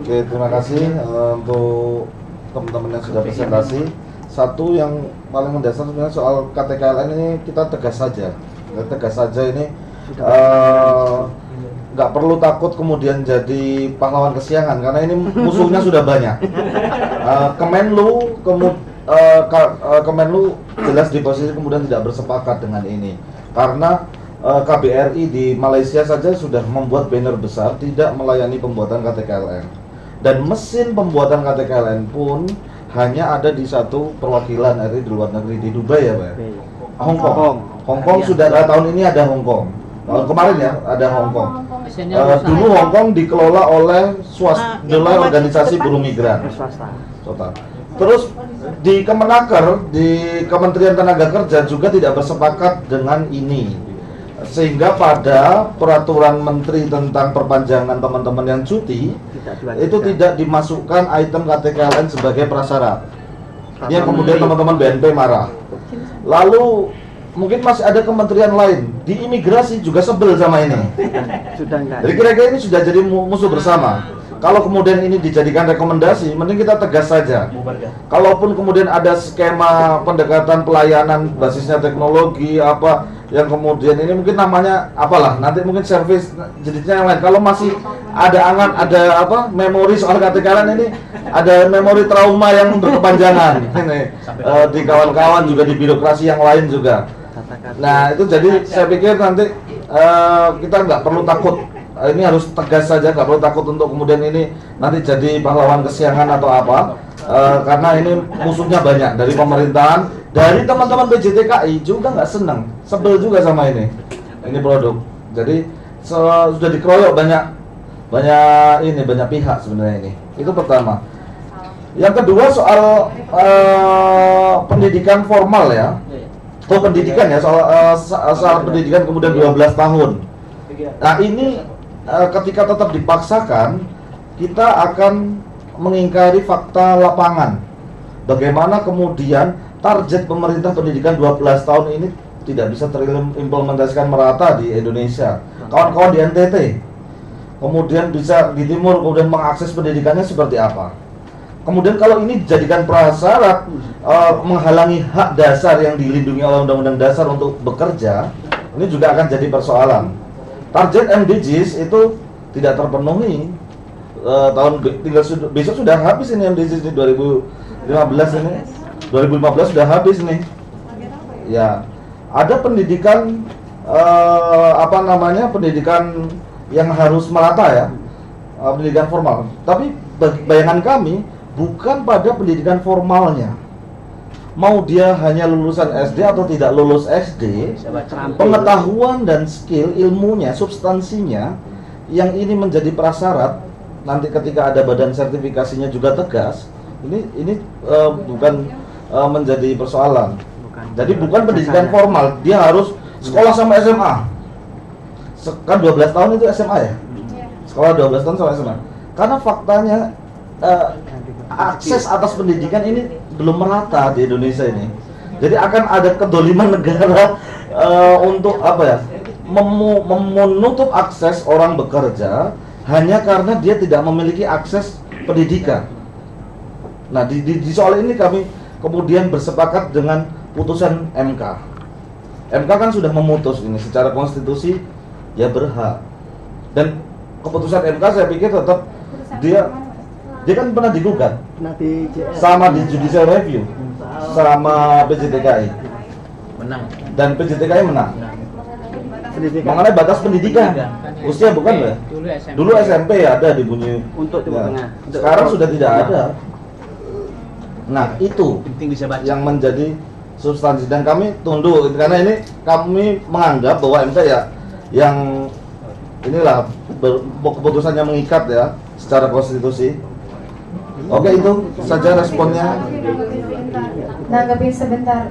Oke, terima kasih untuk teman-teman yang sudah presentasi. Satu yang paling mendasar sebenarnya soal KTKLN ini kita tegas saja. Ini nggak perlu takut kemudian jadi pahlawan kesiangan karena ini musuhnya sudah banyak. Kemenlu jelas di posisi kemudian tidak bersepakat dengan ini karena KBRI di Malaysia saja sudah membuat banner besar tidak melayani pembuatan KTKLN dan mesin pembuatan KTKLN pun hanya ada di satu perwakilan RI di luar negeri, di Dubai ya Pak? Hongkong sudah tahun ini ada Hongkong. Tahun kemarin ya ada Hongkong. Dulu Hongkong dikelola oleh organisasi buruh migran. Terus di Kemenaker, di Kementerian Tenaga Kerja juga tidak bersepakat dengan ini. Sehingga pada peraturan menteri tentang perpanjangan teman-teman yang cuti itu tidak dimasukkan item KTKLN sebagai prasyarat. Ini kemudian teman-teman BNP marah. Lalu mungkin masih ada kementerian lain di imigrasi juga sebel sama ini. Jadi kira-kira ini sudah jadi musuh bersama. Kalau kemudian ini dijadikan rekomendasi, mending kita tegas saja. Kalaupun kemudian ada skema pendekatan pelayanan basisnya teknologi apa yang kemudian ini mungkin namanya apalah, nanti mungkin service jenisnya yang lain. Kalau masih ada memori soal KTKLN ini, ada memori trauma yang berkepanjangan ini di kawan-kawan juga di birokrasi yang lain juga. Nah itu jadi saya pikir nanti kita nggak perlu takut. Ini harus tegas saja, nggak perlu takut untuk kemudian ini nanti jadi pahlawan kesiangan atau apa, karena ini musuhnya banyak dari pemerintahan, dari teman-teman PJTKI juga nggak senang, sebel juga sama ini produk. Jadi sudah dikeroyok banyak pihak sebenarnya ini. Itu pertama. Yang kedua soal pendidikan formal ya, pendidikan ya soal pendidikan kemudian 12 tahun. Nah ini ketika tetap dipaksakan, kita akan mengingkari fakta lapangan. Bagaimana kemudian target pemerintah pendidikan 12 tahun ini tidak bisa terimplementasikan merata di Indonesia. Kawan-kawan di NTT kemudian bisa di timur kemudian mengakses pendidikannya seperti apa. Kemudian kalau ini dijadikan prasyarat menghalangi hak dasar yang dilindungi oleh Undang-Undang Dasar untuk bekerja, ini juga akan jadi persoalan. Target MDGs itu tidak terpenuhi. Besok sudah habis ini MDGs di 2015 ini. 2015 sudah habis nih. Ya, ada pendidikan pendidikan yang harus merata ya, pendidikan formal. Tapi bayangan kami bukan pada pendidikan formalnya. mau dia hanya lulusan SD atau tidak lulus SD, pengetahuan dan skill, ilmunya, substansinya yang ini menjadi prasyarat nanti ketika ada badan sertifikasinya juga tegas. Ini bukan menjadi persoalan. Jadi bukan pendidikan formal, dia harus sekolah sama SMA. Kan 12 tahun itu SMA ya? Sekolah 12 tahun sama SMA. Karena faktanya akses atas pendidikan ini belum merata di Indonesia ini. Jadi akan ada kedoliman negara untuk apa ya? Menutup akses orang bekerja hanya karena dia tidak memiliki akses pendidikan. Nah, di soal ini kami kemudian bersepakat dengan putusan MK. MK kan sudah memutus ini secara konstitusi ya berhak. Dan keputusan MK saya pikir tetap dia kan pernah digugat sama di judicial review sama PJTKI menang dan PJTKI menang mengenai batas pendidikan usia bukan ya? Dulu SMP ada dibunyi untuk ya. Sekarang sudah tidak ada. Nah itu yang menjadi substansi dan kami tunduk karena ini kami menganggap bahwa MK ya yang inilah keputusan yang mengikat ya secara konstitusi. Oke, itu saja responnya. Nanggepin sebentar.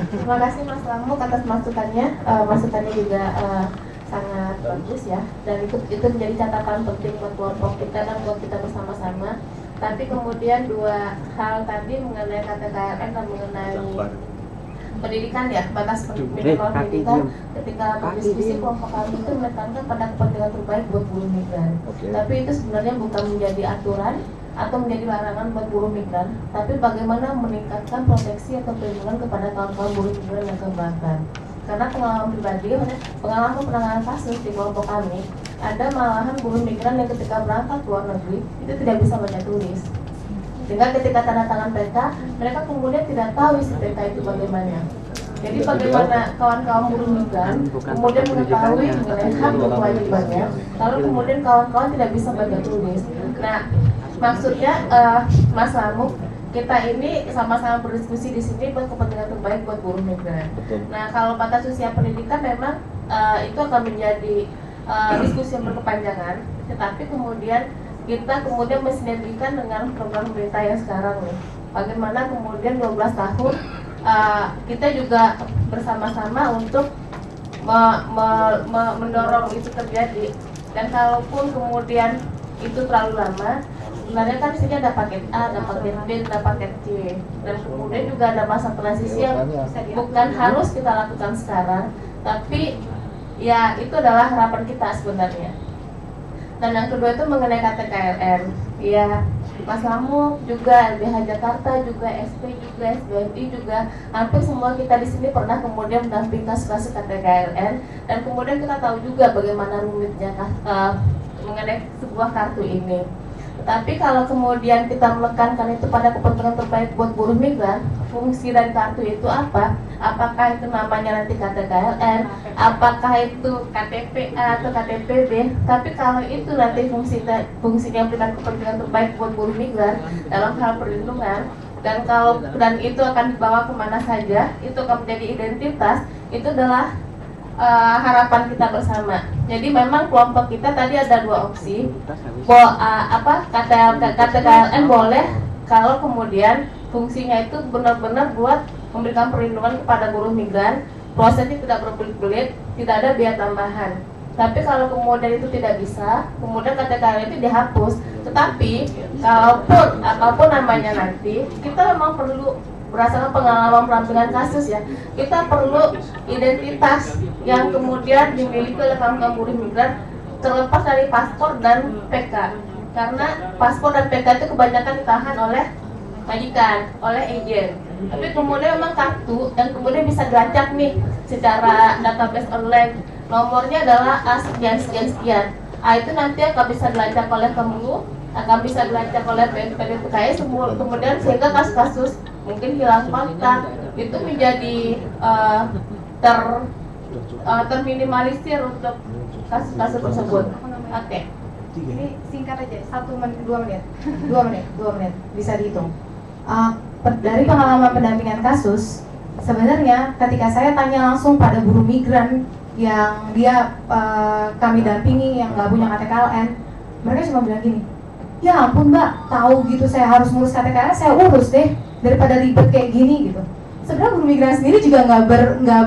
Terima kasih Mas Lamuk atas masukannya. Masukannya juga sangat bagus ya. Dan itu menjadi catatan penting buat kelompok kita dan buat kita bersama-sama. Tapi kemudian dua hal tadi mengenai KTKLN dan mengenai pendidikan ya, batas minimal pendidikan ketika berdiskusi kelompok kami itu menekankan pada kepentingan terbaik buat buruh migran. Tapi itu sebenarnya bukan menjadi aturan atau menjadi larangan buat buruh migran, tapi bagaimana meningkatkan proteksi atau perlindungan kepada kaum buruh migran yang keberatan. Karena pengalaman pribadi, pengalaman penanganan kasus di kelompok kami, ada malahan buruh migran yang ketika berangkat ke luar negeri itu tidak bisa baca tulis. Sehingga ketika tanda tangan PK, mereka kemudian tidak tahu isi PK itu bagaimana. Jadi bagaimana kawan-kawan buruh migran kemudian mengetahui mengenai hak dan kewajibannya, lalu kemudian kawan-kawan tidak bisa baca tulis. Nah, maksudnya Mas Lamuk, kita ini sama-sama berdiskusi di sini buat kepentingan terbaik buat buruh migran. Nah, kalau batas usia pendidikan memang itu akan menjadi diskusi yang berkepanjangan, tetapi kemudian kita kemudian mensinergikan dengan program pemerintah yang sekarang nih. Bagaimana kemudian 12 tahun kita juga bersama-sama untuk mendorong itu terjadi. Dan kalaupun kemudian itu terlalu lama, sebenarnya kan di sini ada paket A, ada paket B, ada paket C. Dan kemudian juga ada masa transisi yang bukan harus kita lakukan sekarang, tapi ya itu adalah harapan kita sebenarnya. Dan yang kedua itu mengenai KTKLN. Ya, Mas Lamuk juga, LBH Jakarta juga, SP juga, SBMI juga, hampir semua kita di sini pernah kemudian mendampingi kasus KTKLN, dan kemudian kita tahu juga bagaimana rumitnya mengenai sebuah kartu ini. Tapi kalau kemudian kita menekankan itu pada kepentingan terbaik buat buruh migran, fungsi dari kartu itu apa? Apakah itu namanya nanti KTKLN, apakah itu KTPA atau KTPB? Tapi kalau itu nanti fungsinya memberikan kepentingan terbaik buat buruh migran dalam hal perlindungan, dan itu akan dibawa kemana saja, itu akan menjadi identitas, itu adalah harapan kita bersama. Jadi memang kelompok kita tadi ada dua opsi. KTKLN boleh kalau kemudian fungsinya itu benar-benar buat memberikan perlindungan kepada buruh migran, prosesnya tidak berbelit-belit, tidak ada biaya tambahan. Tapi kalau kemudian itu tidak bisa, kemudian KTKLN itu dihapus. Tetapi kalaupun apapun namanya nanti, kita memang perlu berdasarkan pengalaman perampingan kasus ya, kita perlu identitas yang kemudian dimiliki oleh kaum buruh migran terlepas dari paspor dan PK. Karena paspor dan PK itu kebanyakan ditahan oleh majikan, oleh agen. Tapi kemudian memang kartu yang kemudian bisa dilacak nih secara database online, nomornya adalah A sekian sekian sekian. Itu nanti akan bisa dilacak oleh Kemlu, akan bisa dilacak oleh PDPKI, kemudian sehingga kasus-kasus mungkin hilang kontak itu menjadi terminimalisir untuk kasus-kasus tersebut. Oke. Ini singkat aja, 1 menit, 2 menit, 2 menit bisa dihitung. Dari pengalaman pendampingan kasus, sebenarnya ketika saya tanya langsung pada buruh migran yang dia kami dampingi yang nggak punya KTKLN, mereka cuma bilang gini, ya ampun mbak, tahu gitu saya harus ngurus KTKLN, saya urus deh daripada ribet kayak gini gitu. Sebenarnya buruh migran sendiri juga nggak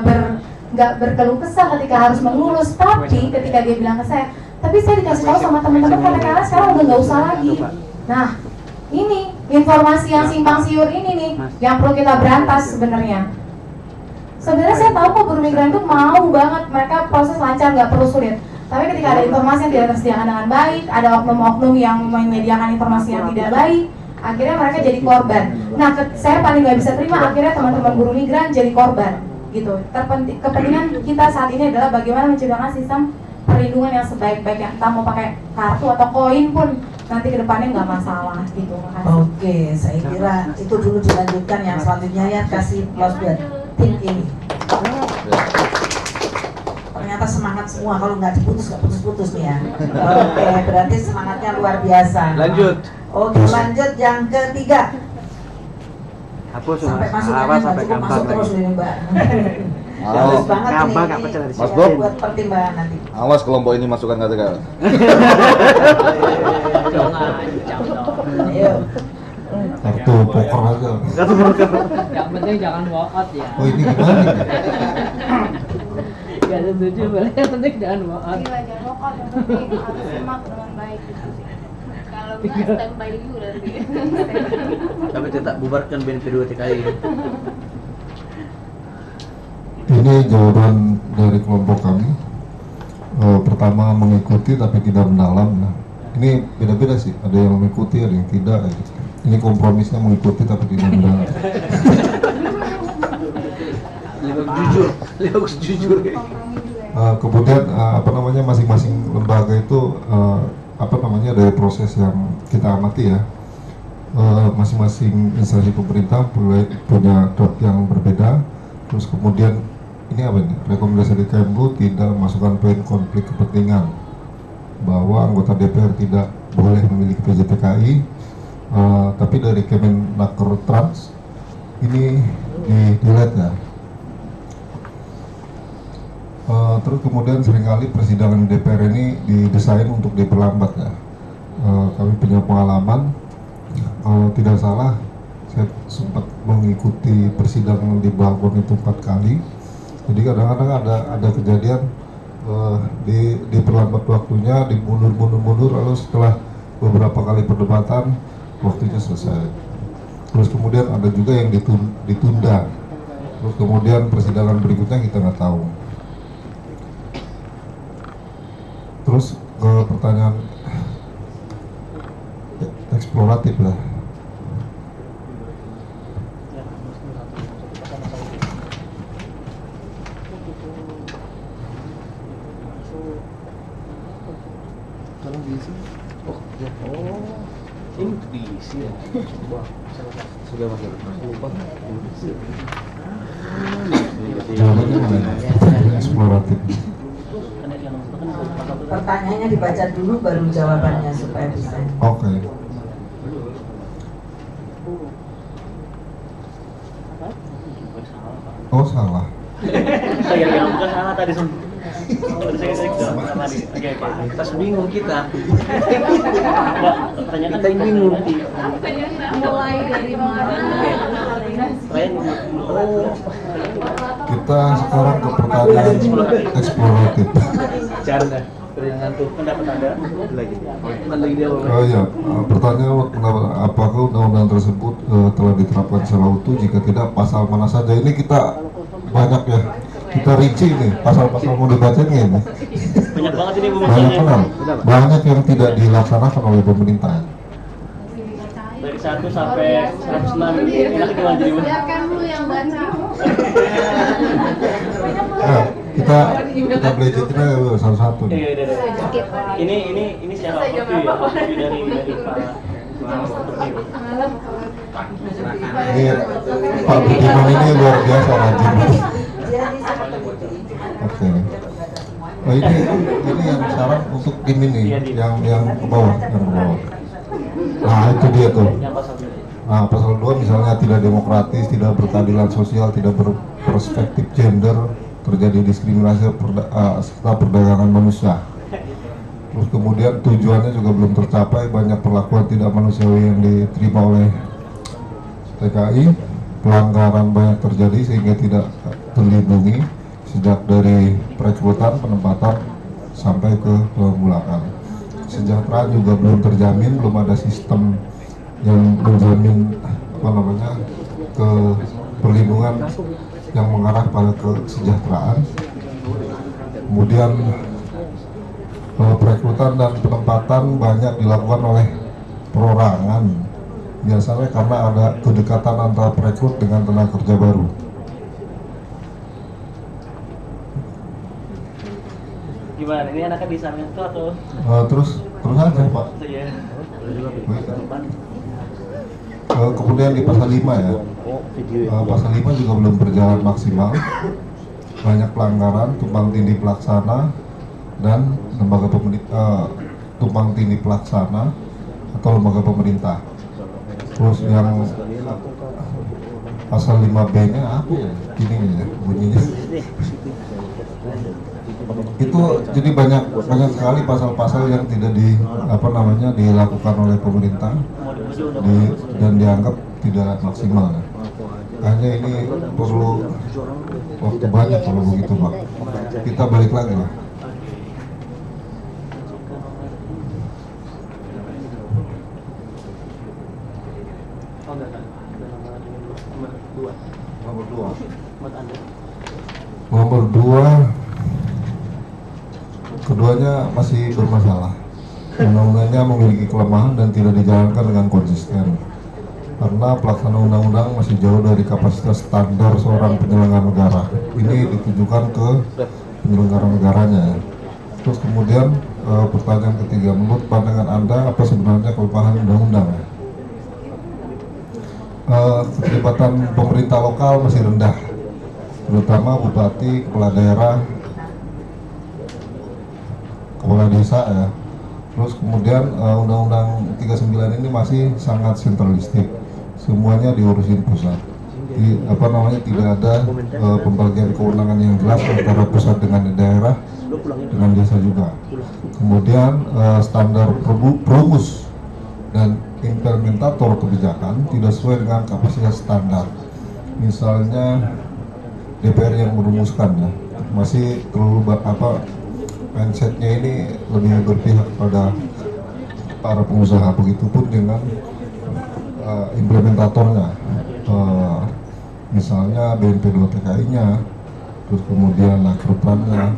berkeluh kesah ketika harus mengurus, tapi ketika dia bilang ke saya, tapi saya dikasih tahu sama teman-teman KTKLN sekarang udah nggak usah lagi. Nah, ini informasi yang simpang siur ini nih yang perlu kita berantas sebenarnya. Sebenarnya saya tahu kok buruh migran itu mau banget, mereka proses lancar, nggak perlu sulit. Tapi ketika ada informasi yang tidak tersediakan dengan baik, ada oknum-oknum yang menyediakan informasi yang tidak baik, akhirnya mereka jadi korban. Nah, saya paling nggak bisa terima akhirnya teman-teman buruh migran jadi korban, gitu. Kepentingan kita saat ini adalah bagaimana menciptakan sistem perlindungan yang sebaik-baiknya. Kita mau pakai kartu atau koin pun nanti kedepannya nggak masalah, gitu. Makasih. Oke, saya kira itu dulu dilanjutkan, yang selanjutnya ya kasih plus buat tim ini. Ternyata semangat semua, kalau nggak diputus nggak putus-putus nih ya. Oke, berarti semangatnya luar biasa. Lanjut. Oke, lanjut yang ketiga. Hapus Sampai masukannya nggak cukup, masuk terus ini mbak. Awas banget ini. Mas Bob, Buat pertimbangan nanti. awas kelompok ini masukkan KTKL. Ayo. Kartu poker aja. Kartu poker. Yang penting jangan walk out ya. Oh ini gimana nih? Gak setuju boleh, yang penting jangan walk out. Iya, jangan walk out, yang penting harus simak dengan baik. Kalau nggak standby dulu nanti. Tapi tetap bubarkan BNP2 TKI. Ini jawaban dari kelompok kami. Pertama mengikuti tapi tidak mendalam. Nah, ini beda-beda sih. Ada yang mengikuti, ada yang tidak. Ini kompromisnya mengikuti tapi tidak mendalam. Lebih jujur. Kemudian masing-masing lembaga itu dari proses yang kita amati ya. Masing-masing instansi pemerintah punya draft yang berbeda. Terus kemudian ini rekomendasi dari Kemlu tidak memasukkan poin konflik kepentingan, bahwa anggota DPR tidak boleh memiliki PJTKI, tapi dari Kemenaker Trans ini dilihat ya. Terus kemudian seringkali persidangan DPR ini didesain untuk diperlambat ya. Kami punya pengalaman, kalau tidak salah saya sempat mengikuti persidangan di balkon itu 4 kali. Jadi kadang-kadang ada kejadian diperlambat waktunya, dimundur, lalu setelah beberapa kali perdebatan waktunya selesai. Terus kemudian ada juga yang ditunda. Terus kemudian persidangan berikutnya kita nggak tahu. Terus ke pertanyaan eksploratif lah. Tolong diisi. Ini diisi ya. Sudah masuk. Lupa. Jawabannya eksploratif. Pertanyaannya dibaca dulu baru jawabannya supaya bisa. Oke. Oh salah. Yang bukan salah tadi semua. Oke. Terus bingung kita. Pertanyaan kita yang bingung. Mulai dari mana? Kita sekarang ke pertanyaan eksploratif. Canda. Ngantuk pendapat Anda lagi. Oh iya, pertanyaan apakah undang-undang tersebut telah diterapkan secara utuh? Jika tidak, pasal mana saja? Ini kita banyak ya, kita rinci nih pasal-pasal mau dibaca ini. Banyak banget ini banyak yang tidak dilaksanakan oleh pemerintah. Dari 1 sampai 106 nanti gimana jadi? Biarkan dulu yang baca. Nah, kita belajarnya satu-satu nih. Ini secara overview ya, dari Ini Pak Budiman ini luar biasa rajin. Oke. Oh ini yang saran untuk tim ini, yang ke bawah, Nah itu dia tuh. Nah, pasal 2 misalnya tidak demokratis, tidak berkeadilan sosial, tidak berperspektif gender, terjadi diskriminasi serta perdagangan manusia. Terus kemudian tujuannya juga belum tercapai, banyak perlakuan tidak manusiawi yang diterima oleh TKI, pelanggaran banyak terjadi sehingga tidak terlindungi sejak dari perekrutan, penempatan sampai ke pemulangan. Kesejahteraan juga belum terjamin, belum ada sistem yang menjamin ke perlindungan yang mengarah pada kesejahteraan. Kemudian perekrutan dan penempatan banyak dilakukan oleh perorangan, biasanya karena ada kedekatan antara perekrut dengan tenaga kerja baru. Gimana? Ini anaknya di sana itu atau? Terus aja Pak. Iya. Kemudian di pasal 5 ya, pasal 5 juga belum berjalan maksimal, banyak pelanggaran, tumpang tindih pelaksana dan lembaga pemerintah, tumpang tindih pelaksana atau lembaga pemerintah. Terus yang pasal 5B-nya apa ya? Gini ya bunyinya. Itu jadi banyak sekali pasal-pasal yang tidak dilakukan oleh pemerintah dan dianggap tidak maksimal. Hanya ini perlu waktu banyak kalau begitu Pak. Kita balik lagi lah. Nomor 2 keduanya masih bermasalah. Undang-undangnya memiliki kelemahan dan tidak dijalankan dengan konsisten karena pelaksana undang-undang masih jauh dari kapasitas standar seorang penyelenggara negara. Ini ditujukan ke penyelenggara negaranya. Terus kemudian pertanyaan ketiga, menurut pandangan Anda apa sebenarnya kelemahan undang-undang? Keterlibatan pemerintah lokal masih rendah, terutama bupati, kepala daerah, kepala desa ya. Terus kemudian Undang-Undang 39 ini masih sangat sentralistik, semuanya diurusin pusat. Tidak ada pembagian kewenangan yang jelas antara pusat dengan daerah, dengan desa juga. Kemudian standar perumus dan implementator kebijakan tidak sesuai dengan kapasitas standar. Misalnya DPR yang merumuskan ya, masih terlalu mindsetnya ini lebih berpihak pada para pengusaha, begitupun dengan implementatornya, misalnya BNP 2 TKI-nya, terus kemudian Nakrutrannya,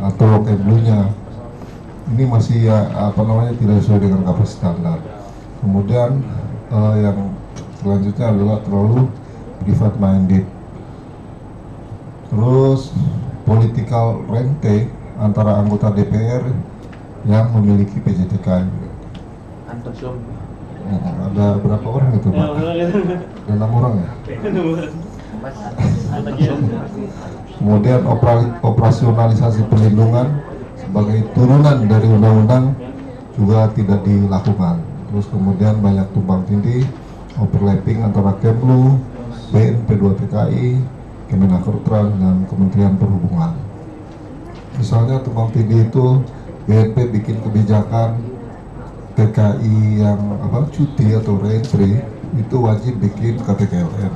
atau Kemlunya, ini masih tidak sesuai dengan kapasitas standar. Kemudian yang selanjutnya adalah terlalu private minded. Terus political rente antara anggota DPR yang memiliki PJTK. Ada berapa orang itu Pak? Ada 6 orang ya? Kemudian operasionalisasi perlindungan sebagai turunan dari undang-undang juga tidak dilakukan. Terus kemudian banyak tumpang tindih, overlapping antara Kemlu, BNP 2 TKI, Kemenakertran dan Kementerian Perhubungan. Misalnya tumpang tindih itu BNP bikin kebijakan TKI yang cuti atau reentry itu wajib bikin KTKLN.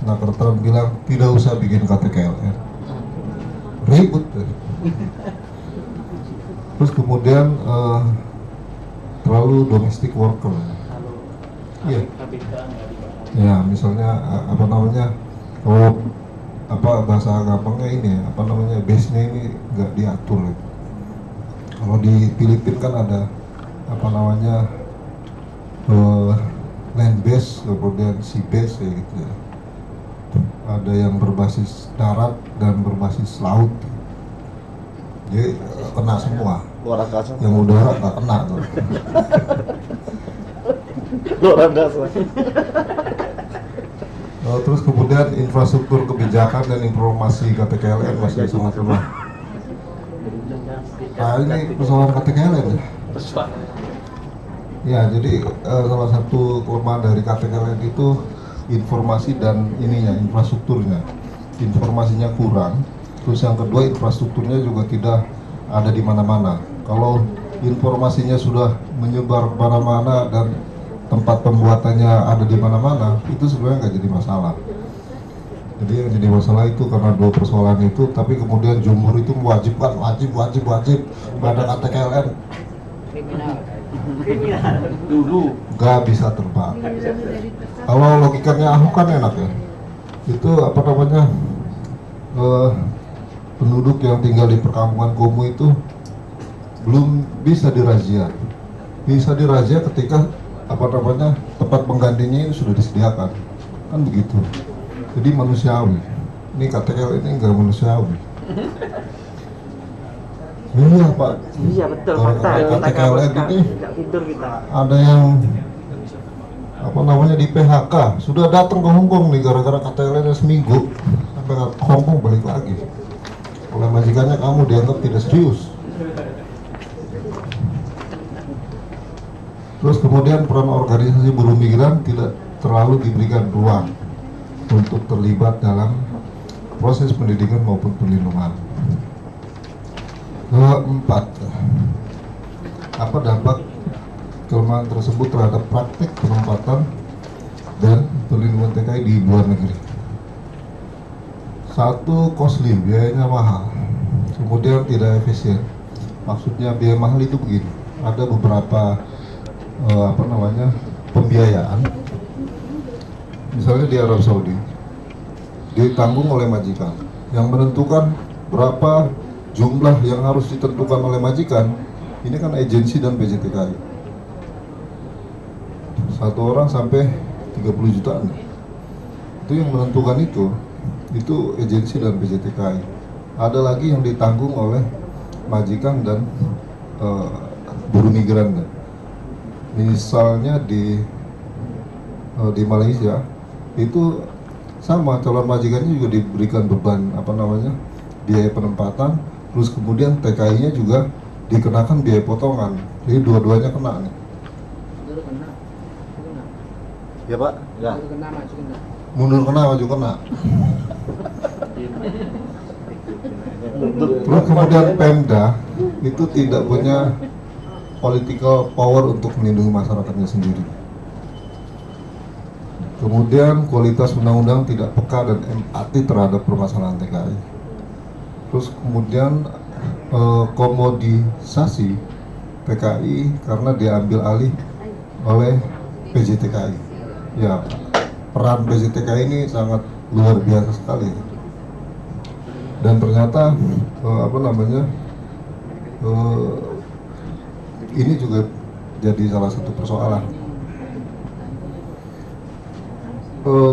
Nakertran bilang tidak usah bikin KTKLN. Ribut. Terus kemudian terlalu domestic worker. Iya. Ya, misalnya kalau bahasa gampangnya ini base-nya ini nggak diatur. Kalau di Filipina kan ada land base, kemudian sea base kayak gitu ya. Ada yang berbasis darat dan berbasis laut. Jadi kena semua. Luar angkasa. Yang udara nggak kena tuh. Luar angkasa. Terus kemudian infrastruktur kebijakan dan informasi KTKLN masih sangat lemah. Nah ini persoalan KTKLN ya. Ya, jadi salah satu kelemahan dari KTKLN itu informasi dan infrastrukturnya. Informasinya kurang. Terus yang kedua, infrastrukturnya juga tidak ada di mana-mana. Kalau informasinya sudah menyebar kemana-mana dan tempat pembuatannya ada di mana-mana, itu sebenarnya nggak jadi masalah. Jadi yang jadi masalah itu karena dua persoalan itu, tapi kemudian Jumhur itu mewajibkan wajib pada KTKLN. Kriminal dulu Nggak bisa terbang. Kalau logikanya Ahok kan enak ya. Itu apa namanya? Penduduk yang tinggal di perkampungan kumuh itu belum bisa dirazia. Bisa dirazia ketika apa namanya tempat penggantinya ini sudah disediakan, kan begitu. Jadi manusiawi. Ini KTKL ini enggak manusiawi. Iya Pak. iya betul fakta. KTKL ini nggak tidur kita ada yang apa namanya di PHK, sudah datang ke Hongkong nih gara-gara KTKL seminggu, sampai ke Hongkong balik lagi. Oleh majikannya kamu dianggap tidak serius. Terus kemudian peran organisasi buruh migran tidak terlalu diberikan ruang untuk terlibat dalam proses pendidikan maupun perlindungan. Keempat, apa dampak kelemahan tersebut terhadap praktik penempatan dan perlindungan TKI di luar negeri? Satu, costly, biayanya mahal, kemudian tidak efisien. Maksudnya biaya mahal itu begini, ada beberapa pembiayaan. Misalnya di Arab Saudi ditanggung oleh majikan, yang menentukan berapa jumlah yang harus ditentukan oleh majikan ini kan agensi dan PJTKI. Satu orang sampai 30 jutaan, itu yang menentukan itu agensi dan PJTKI. Ada lagi yang ditanggung oleh majikan dan buruh migran. Misalnya di Malaysia itu sama, calon majikannya juga diberikan beban biaya penempatan, terus kemudian TKI-nya juga dikenakan biaya potongan. Jadi dua-duanya kena nih. Ya Pak? Ya. Mundur kena, maju kena. Terus kemudian Pemda itu tidak punya political power untuk melindungi masyarakatnya sendiri. Kemudian kualitas undang-undang tidak peka dan empati terhadap permasalahan TKI. Terus kemudian komodisasi TKI karena diambil alih oleh PJTKI. Ya, peran PJTKI ini sangat luar biasa sekali. Dan ternyata ini juga jadi salah satu persoalan.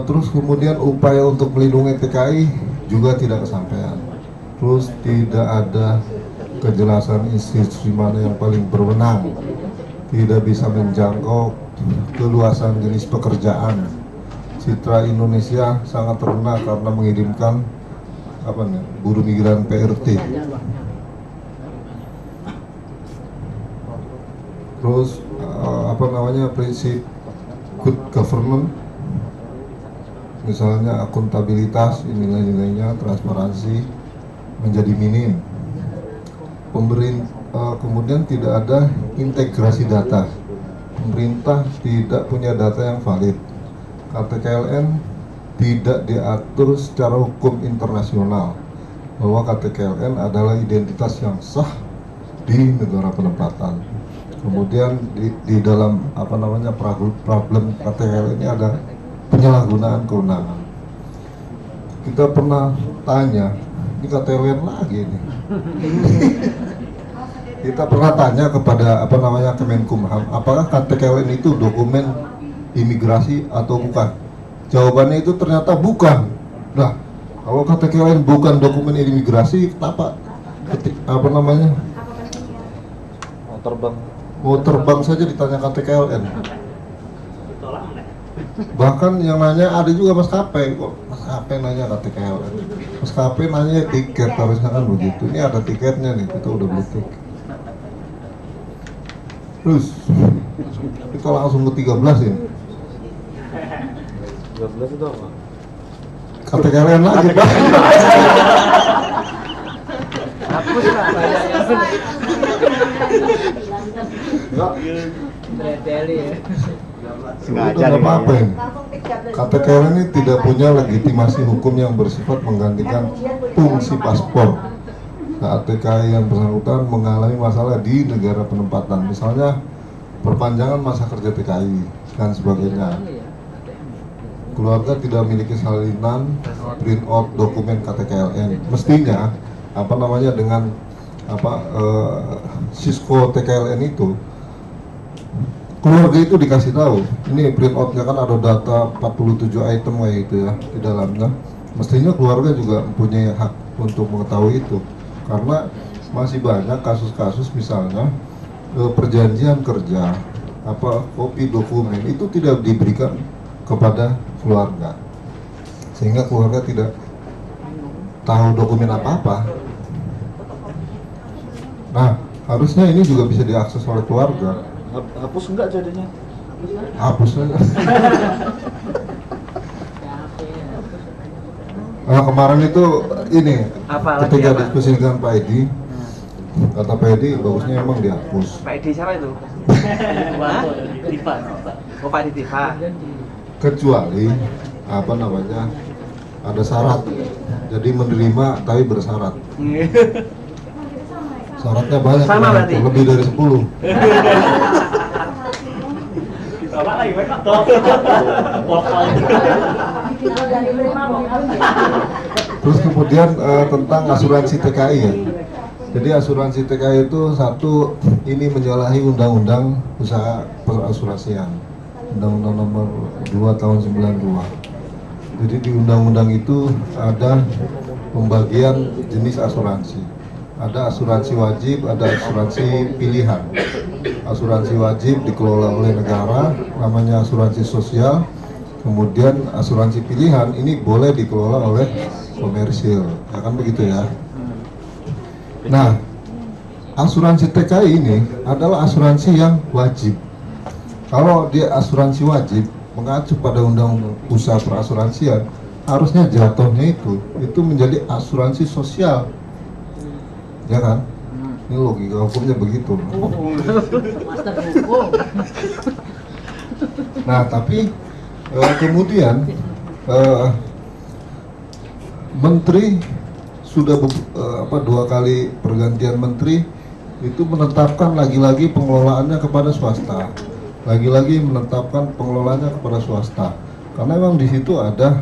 Terus kemudian upaya untuk melindungi TKI juga tidak kesampaian. Terus tidak ada kejelasan institusi mana yang paling berwenang, tidak bisa menjangkau keluasan jenis pekerjaan. Citra Indonesia sangat rendah karena mengirimkan buruh migran PRT. Terus prinsip good government, misalnya akuntabilitas, nilai-nilainya, transparansi menjadi minim. Kemudian tidak ada integrasi data. Pemerintah tidak punya data yang valid. KTKLN tidak diatur secara hukum internasional bahwa KTKLN adalah identitas yang sah di negara penempatan. Kemudian di dalam problem KTKLN ini ada penyalahgunaan kewenangan. Kita pernah tanya, ini KTKLN lagi nih. Kita pernah tanya kepada Kemenkumham, apakah KTKLN itu dokumen imigrasi atau bukan? Jawabannya itu ternyata bukan. Nah, kalau KTKLN bukan dokumen imigrasi, kenapa mau terbang saja ditanya KTKLN? Bahkan yang nanya ada juga maskapai, kok maskapai nanya KTKLN, maskapai nanya tiket, harusnya kan begitu. Ini ada tiketnya nih, kita udah beli tiket. Terus Kita langsung ke 13 ini. 13 itu apa? KTKLN lagi Pak. Hapus Pak. Enggak. Berdeli ya. Itu nggak apa-apa ini. KTKLN ini tidak punya legitimasi hukum yang bersifat menggantikan fungsi paspor saat TKI yang bersangkutan mengalami masalah di negara penempatan, misalnya perpanjangan masa kerja TKI dan sebagainya. Keluarga tidak memiliki salinan print out dokumen KTKLN. Mestinya dengan Sisko TKLN itu keluarga itu dikasih tahu, ini print outnya kan ada data 47 item kayak gitu ya di dalamnya. Mestinya keluarga juga mempunyai hak untuk mengetahui itu, karena masih banyak kasus-kasus misalnya perjanjian kerja, kopi dokumen itu tidak diberikan kepada keluarga, sehingga keluarga tidak tahu dokumen apa-apa. Nah, harusnya ini juga bisa diakses oleh keluarga. Hapus enggak jadinya? Hapus aja. Nah, kemarin itu ini ketika diskusi dengan Pak Edi, kata Pak Edi bagusnya emang dihapus. Pak Edi siapa itu? Diva. Oh, Pak Edi Diva. Kecuali ada syarat, jadi menerima tapi bersyarat. Syaratnya banyak, sama berarti? Lebih dari 10. Terus kemudian tentang asuransi TKI ya. Jadi asuransi TKI itu satu, ini menyalahi undang-undang usaha perasuransian, Undang-Undang Nomor 2 Tahun 92. Jadi di undang-undang itu ada pembagian jenis asuransi. Ada asuransi wajib, ada asuransi pilihan. Asuransi wajib dikelola oleh negara, namanya asuransi sosial. Kemudian asuransi pilihan ini boleh dikelola oleh komersil, ya kan begitu ya. Nah, asuransi TKI ini adalah asuransi yang wajib. Kalau dia asuransi wajib mengacu pada undang-undang usaha perasuransian, harusnya jatuhnya itu menjadi asuransi sosial. Ya kan? Ini logika hukumnya begitu. Nah, tapi kemudian menteri sudah 2 kali pergantian menteri itu menetapkan lagi-lagi pengelolaannya kepada swasta. Lagi-lagi menetapkan pengelolaannya kepada swasta. Karena memang di situ ada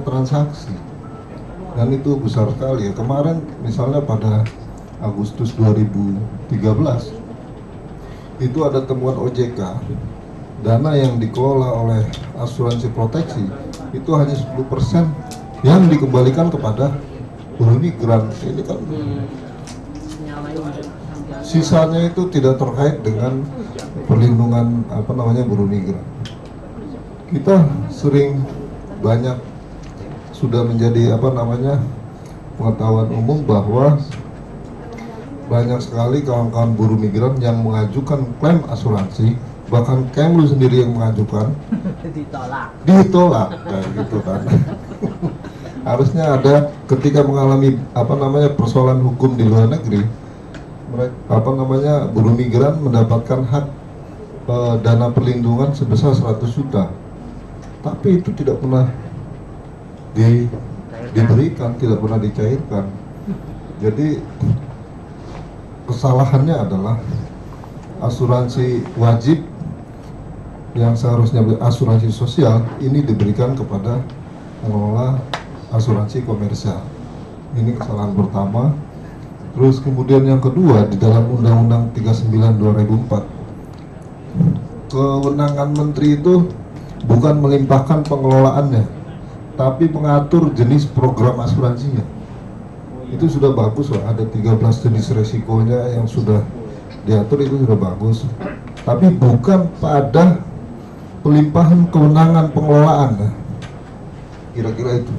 transaksi. Dan itu besar sekali ya. Kemarin misalnya pada Agustus 2013 itu ada temuan OJK, dana yang dikelola oleh asuransi proteksi itu hanya 10% yang dikembalikan kepada buruh migran. Ini kan sisanya itu tidak terkait dengan perlindungan buruh migran. Kita sering banyak sudah menjadi pengetahuan umum bahwa banyak sekali kawan-kawan buruh migran yang mengajukan klaim asuransi, bahkan Kemlu sendiri yang mengajukan ditolak kayak gitu kan. Harusnya ada ketika mengalami persoalan hukum di luar negeri, buruh migran mendapatkan hak dana perlindungan sebesar 100 juta, tapi itu tidak pernah diberikan, tidak pernah dicairkan. Jadi kesalahannya adalah asuransi wajib yang seharusnya asuransi sosial ini diberikan kepada pengelola asuransi komersial. Ini kesalahan pertama. Terus kemudian yang kedua, di dalam Undang-Undang 39 2004 kewenangan menteri itu bukan melimpahkan pengelolaannya, tapi mengatur jenis program asuransinya. Itu sudah bagus lah, ada 13 jenis resikonya yang sudah diatur, itu sudah bagus. Tapi bukan pada pelimpahan kewenangan pengelolaan. Kira-kira itu.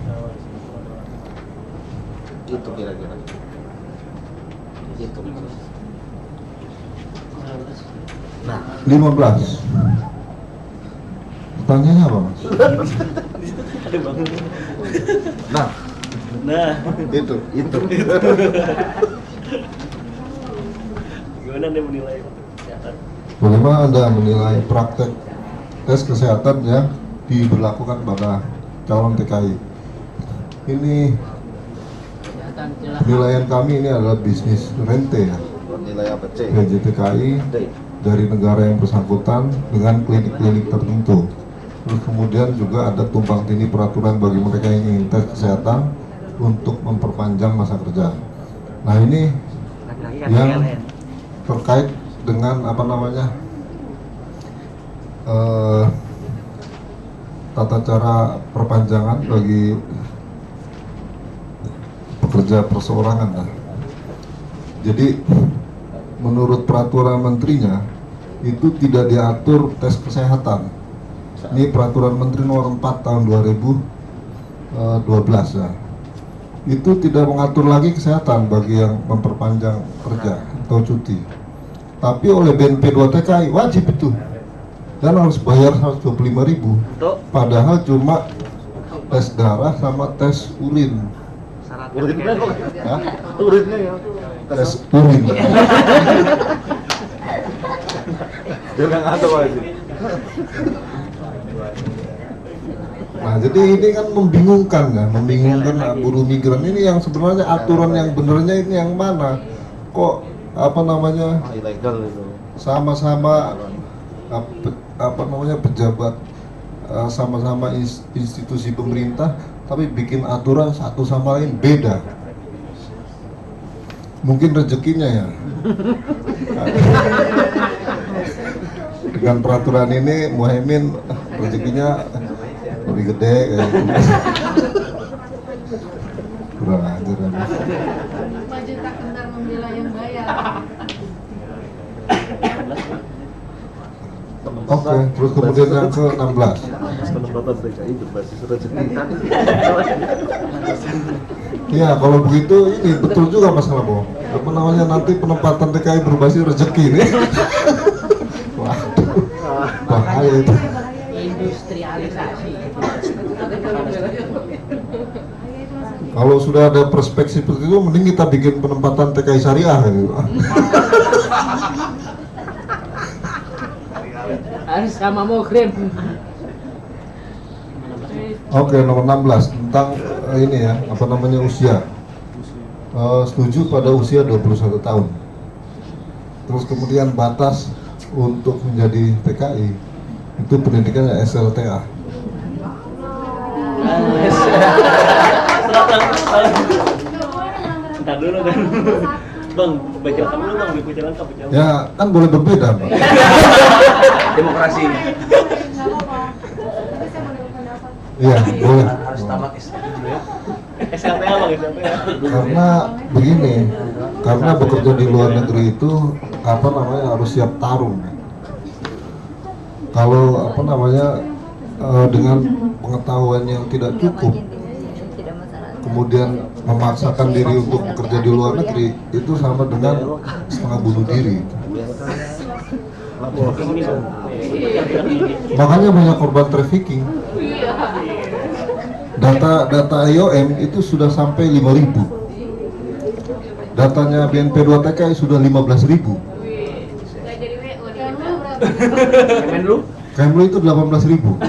Itu kira-kira. Itu. Nah, 15. Pertanyaannya apa, Mas? Nah, itu. Gimana Anda menilai kesehatan? Bagaimana Anda menilai praktek tes kesehatan yang diberlakukan pada calon TKI? Ini penilaian kami ini adalah bisnis rente ya. Nilai apa C? PJTKI dari negara yang bersangkutan dengan klinik-klinik tertentu. Terus kemudian juga ada tumpang tindih peraturan bagi mereka yang ingin tes kesehatan untuk memperpanjang masa kerja. Nah ini yang terkait dengan apa namanya tata cara perpanjangan bagi pekerja perseorangan lah. Jadi menurut peraturan menterinya itu tidak diatur tes kesehatan. Ini peraturan menteri nomor 4 tahun 2012 ya. Itu tidak mengatur lagi kesehatan bagi yang memperpanjang kerja atau cuti. Tapi oleh BNP 2 TKI wajib itu. Dan harus bayar 125.000. Padahal cuma tes darah sama tes urin. Urinnya kok? Hah? Urinnya ya. Tes urin. Dia nggak ngatur aja. Nah, jadi ini kan membingungkan ya, membingungkan buruh migran ini yang sebenarnya aturan yang benernya ini yang mana? Kok apa namanya? Ilegal itu. Sama-sama apa namanya pejabat sama-sama institusi pemerintah tapi bikin aturan satu sama lain beda. Mungkin rezekinya ya. Dengan peraturan ini Muhaimin rezekinya lebih gede kayak gitu. Kurang ajar ya. 5 juta kentar membela yang bayar. Oke, terus kemudian yang ke-16. Penempatan DKI berbasis rezeki. Iya, kalau begitu ini betul juga Mas Labo. Apa namanya nanti penempatan DKI berbasis rezeki nih. Waduh, bahaya itu. Industrialisasi. Kalau sudah ada perspektif seperti itu, mending kita bikin penempatan TKI syariah gitu. Harus sama muhrim. Oke, nomor 16 tentang ini ya, apa namanya usia. Setuju pada usia 21 tahun. Terus kemudian batas untuk menjadi TKI itu pendidikannya SLTA. Bentar dulu kan. Bang, baca lengkap dulu bang, baca lengkap. Ya, kan boleh berbeda, Pak. Demokrasi. Iya, boleh. Harus tamat dulu ya. SLTA bang, SLTA. Karena begini, karena bekerja di luar negeri itu apa namanya harus siap tarung. Kalau apa namanya dengan pengetahuan yang tidak cukup, kemudian memaksakan diri untuk bekerja di luar negeri, itu sama dengan setengah bunuh diri. Makanya banyak korban trafficking. Data IOM itu sudah sampai 5.000. Datanya BNP 2 TKI sudah 15.000. Kemlu itu 18.000.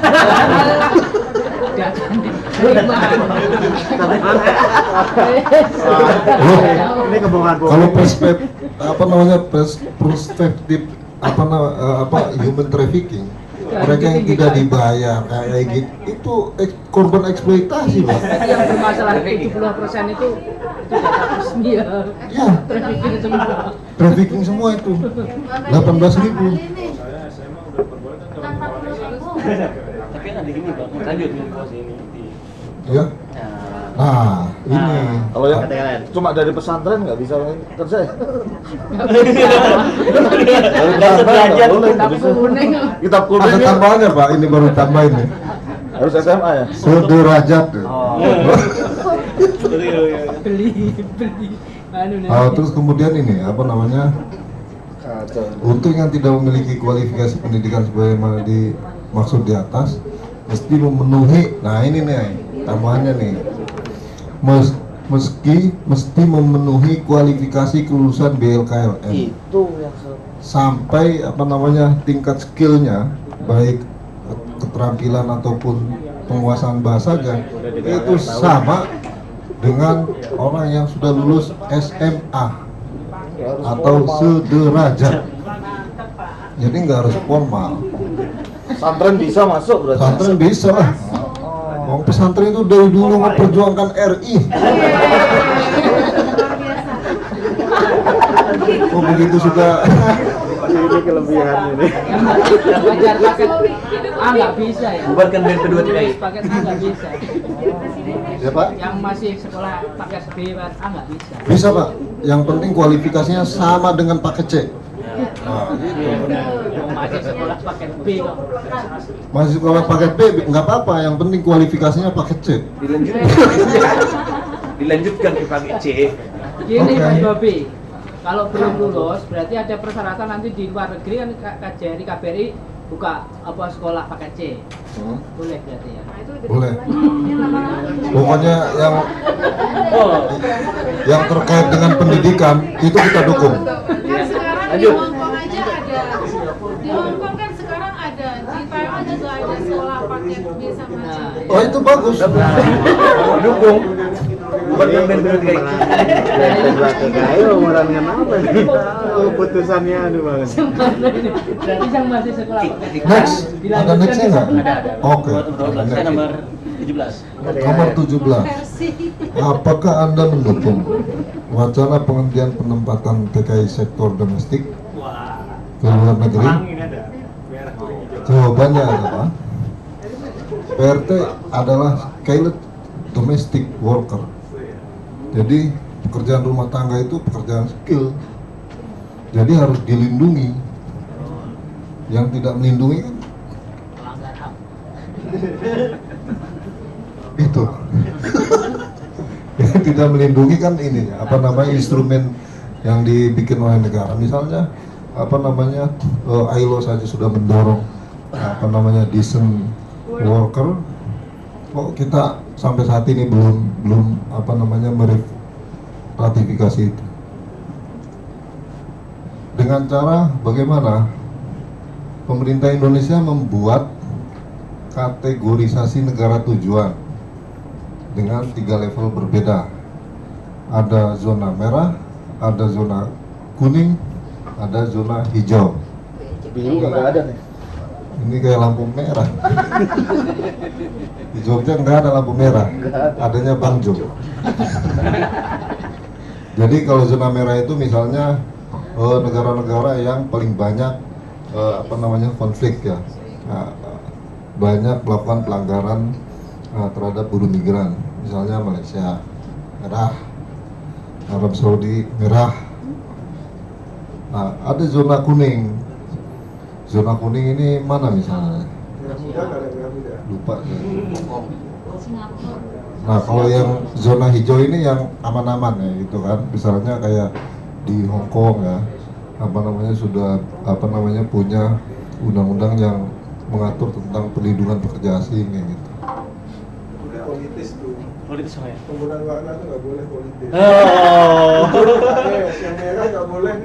Ini kebohongan. Kalau perspektif human trafficking, mereka yang tidak dibayar kayak gitu itu korban eksploitasi, Pak. Yang bermasalah 70% itu data resmi ya. Ya, Trafficking semua. trafficking semua itu 18.000. Tapi kan ada gini bang, lanjut ini. Ya. Nah, ini. Kalau yang cuma dari pesantren nggak bisa kerja ya? Kitab kuning. Ada tambahannya Pak, ini baru tambahin nih. Harus SMA ya? Sederajat. Beli. Terus kemudian ini apa namanya? Untuk yang tidak memiliki kualifikasi pendidikan sebagaimana dimaksud di atas, mesti memenuhi, nah ini nih tambahannya nih, mesti memenuhi kualifikasi kelulusan BLKLN. Itu yang sampai tingkat skillnya, baik keterampilan ataupun penguasaan bahasanya itu sama dengan orang yang sudah lulus SMA atau sederajat. Jadi nggak harus formal. Pesantren bisa masuk berarti? Pesantren bisa lah. Pesantren itu dari dulu memperjuangkan RI. Oh begitu suka. Ini kelebihan ini. Belajar paket A nggak bisa ya. Bubarkan band kedua tidak. Paket A nggak bisa. Ya Pak? Yang masih sekolah paket B A nggak bisa. Bisa Pak. Yang penting kualifikasinya sama dengan paket C. Nah, Masih sekolah paket B kok. masih sekolah paket B nggak apa-apa. Yang penting kualifikasinya paket C. Dilanjutkan ke paket C. Gini Mas Bobi, kalau belum lulus berarti ada persyaratan nanti di luar negeri kan KJRI KBRI buka sekolah paket C. Boleh berarti ya. Boleh. Pokoknya yang terkait dengan pendidikan itu kita dukung. Kan sekarang di Hongkong aja ada. Di Hongkong kan sekarang ada. Di Taiwan juga ada sekolah paket B sama C. Oh itu bagus. Dukung. Bubarkan band kedua tidak. Ayo orangnya apa nih? Putusannya aduh banget. Berarti yang masih sekolah paket C. Next, ada nextnya nggak? Ada. Oke. Saya nomor 17. Nomor 17. Apakah Anda mendukung wacana penghentian penempatan TKI sektor domestik ke luar negeri? Jawabannya adalah PRT adalah skilled domestic worker. Jadi pekerjaan rumah tangga itu pekerjaan skill. Jadi harus dilindungi. Yang tidak melindungi kan itu. Yang tidak melindungi kan ini instrumen yang dibikin oleh negara. Misalnya ILO saja sudah mendorong decent worker. Kok kita sampai saat ini belum meratifikasi itu. Dengan cara bagaimana pemerintah Indonesia membuat kategorisasi negara tujuan dengan 3 level berbeda. Ada zona merah, ada zona kuning, ada zona hijau. Biru nggak ada nih. Ini kayak lampu merah. Di Jogja nggak ada lampu merah, adanya Bangjo. Jadi kalau zona merah itu misalnya negara-negara yang paling banyak konflik ya, banyak melakukan pelanggaran terhadap buruh migran. Misalnya Malaysia merah, Arab Saudi merah. Nah, ada zona kuning. Zona kuning ini mana misalnya? Lupa. Nah, kalau yang zona hijau ini yang aman-aman ya gitu kan. Misalnya kayak di Hong Kong ya, sudah punya undang-undang yang mengatur tentang perlindungan pekerja asing ya gitu. Politis tuh. Politis apa ya? Penggunaan warna itu nggak boleh politis. Oh. Yang merah nggak boleh.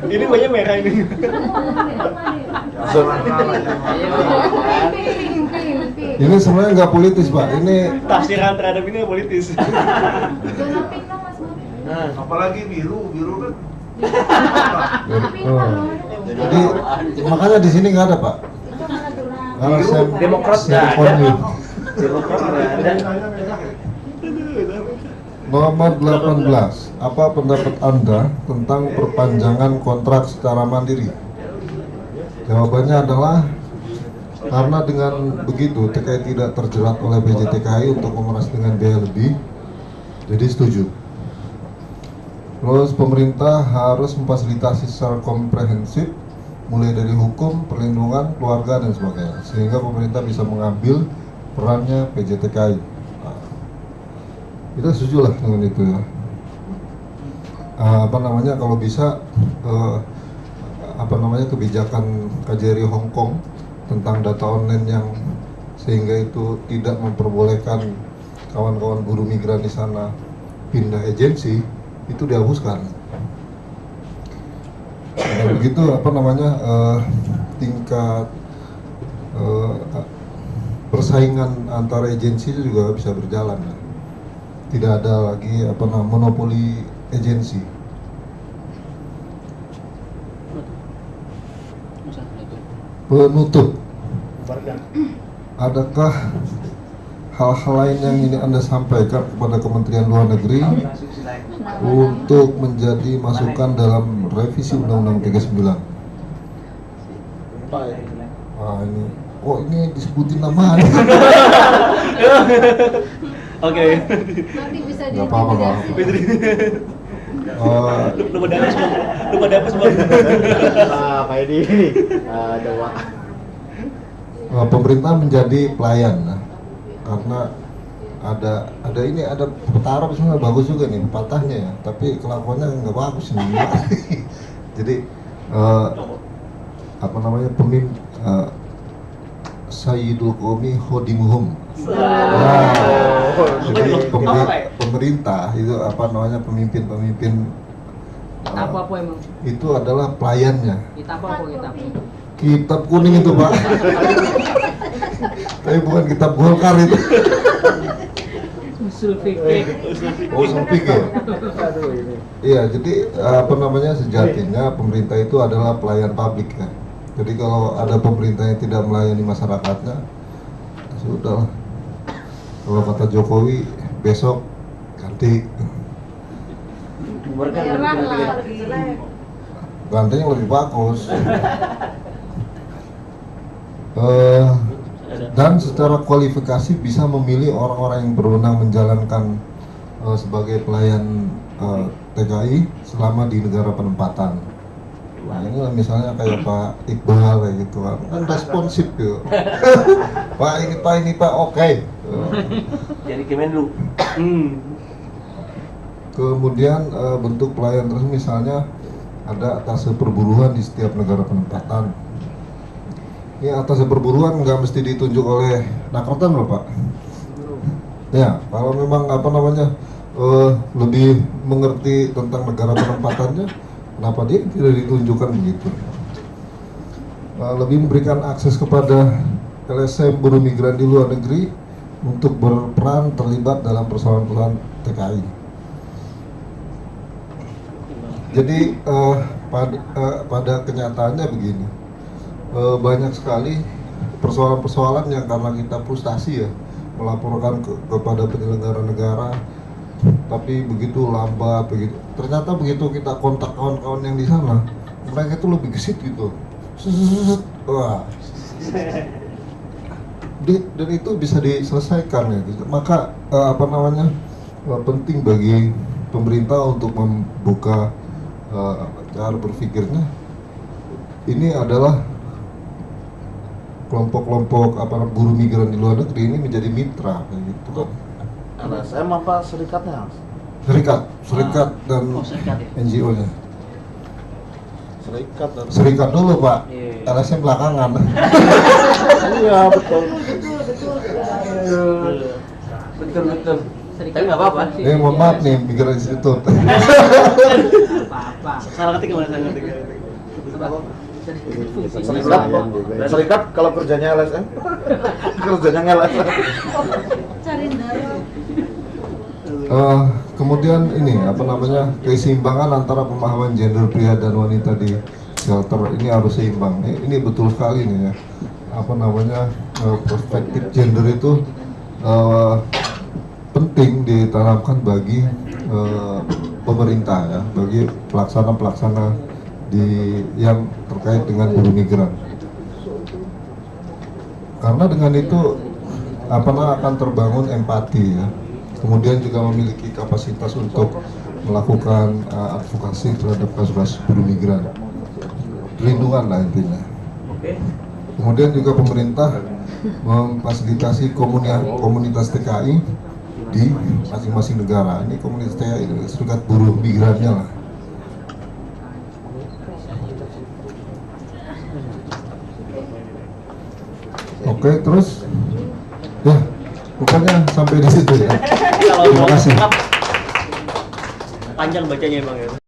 Ini banyak merah ini. Ini sebenarnya nggak politis Pak. Ini Tafsiran terhadap ini politis. apalagi biru kan. Jadi makanya di sini nggak ada Pak. Demokrat nggak ada. Demokrat nggak ada. Nomor 18. Apa pendapat Anda tentang perpanjangan kontrak secara mandiri? Jawabannya adalah karena dengan begitu TKI tidak terjerat oleh BJTKI untuk memeras dengan biaya lebih, jadi setuju. Terus pemerintah harus memfasilitasi secara komprehensif mulai dari hukum, perlindungan, keluarga dan sebagainya, sehingga pemerintah bisa mengambil perannya PJTKI. Nah, 19 Nah, Kita setuju lah dengan itu ya. Kalau bisa kebijakan KJRI Hong Kong tentang data online yang sehingga itu tidak memperbolehkan kawan-kawan buruh migran di sana pindah agensi itu dihapuskan. Dan begitu tingkat persaingan antara agensi itu juga bisa berjalan ya. Tidak ada lagi monopoli agensi. Penutup, adakah hal-hal lain yang ini Anda sampaikan kepada Kementerian Luar Negeri untuk menjadi masukan dalam revisi Undang-Undang 39? Ini disebutin nama. Oke. Nanti bisa Nggak apa-apa. Lupa dapet semua. Pak Edi. Coba. Pemerintah menjadi pelayan, karena ada petara sebenarnya bagus juga nih patahnya ya, tapi kelakuannya nggak bagus nih. Jadi Sayyidul Qawmi Khodimuhum. Jadi pemerintah itu pemimpin apa emang? Itu adalah pelayannya. Kitab kuning itu Pak. Tapi bukan kitab Golkar itu. Usul fikih. Usul fikih. Iya, jadi sejatinya pemerintah itu adalah pelayan publik ya. Jadi kalau ada pemerintah yang tidak melayani masyarakatnya, sudah. Kalau kata Jokowi, besok ganti. Ganti yang lebih bagus. Dan secara kualifikasi bisa memilih orang-orang yang berwenang menjalankan sebagai pelayan TKI selama di negara penempatan. Nah ini misalnya kayak Pak Iqbal kayak gitu kan responsif gitu. Pak ini Pak oke. Jadi Kemenlu. Kemudian bentuk pelayan terus misalnya ada atas perburuan di setiap negara penempatan. Ini atas perburuan nggak mesti ditunjuk oleh Nakotan loh Pak. Ya kalau memang lebih mengerti tentang negara penempatannya, kenapa dia tidak ditunjukkan begitu? Lebih memberikan akses kepada LSM buruh migran di luar negeri untuk berperan terlibat dalam persoalan-persoalan TKI. Jadi pada kenyataannya begini, banyak sekali persoalan-persoalan yang karena kita frustasi ya melaporkan kepada penyelenggara negara, tapi begitu lambat begitu. Ternyata begitu kita kontak kawan-kawan yang di sana, mereka itu lebih gesit gitu. Wah. Dan itu bisa diselesaikan ya. Maka penting bagi pemerintah untuk membuka cara berpikirnya. Ini adalah kelompok-kelompok buruh migran di luar negeri ini menjadi mitra kayak gitu kan. LSM apa serikatnya? Serikat dan NGO-nya. Serikat dulu Pak, LSM belakangan. Iya betul. Betul. Tapi nggak apa-apa. Mohon maaf nih, Migran Institute. Salah ketik gimana salah ketik? Serikat kalau kerjanya LSM, kerjanya LSM. Kemudian ini keseimbangan antara pemahaman gender pria dan wanita di shelter ini harus seimbang. Ini betul sekali nih ya. Perspektif gender itu penting ditanamkan bagi pemerintah ya, bagi pelaksana yang terkait dengan buruh migran. Karena dengan itu akan terbangun empati ya. Kemudian juga memiliki kapasitas untuk melakukan advokasi terhadap kasus-kasus buruh migran. Perlindungan lah intinya. Kemudian juga pemerintah memfasilitasi komunitas TKI di masing-masing negara. Ini komunitas saya ini serikat buruh migrannya lah. Oke, terus ya pokoknya sampai di situ ya. Terima kasih. Panjang bacanya Bang ya.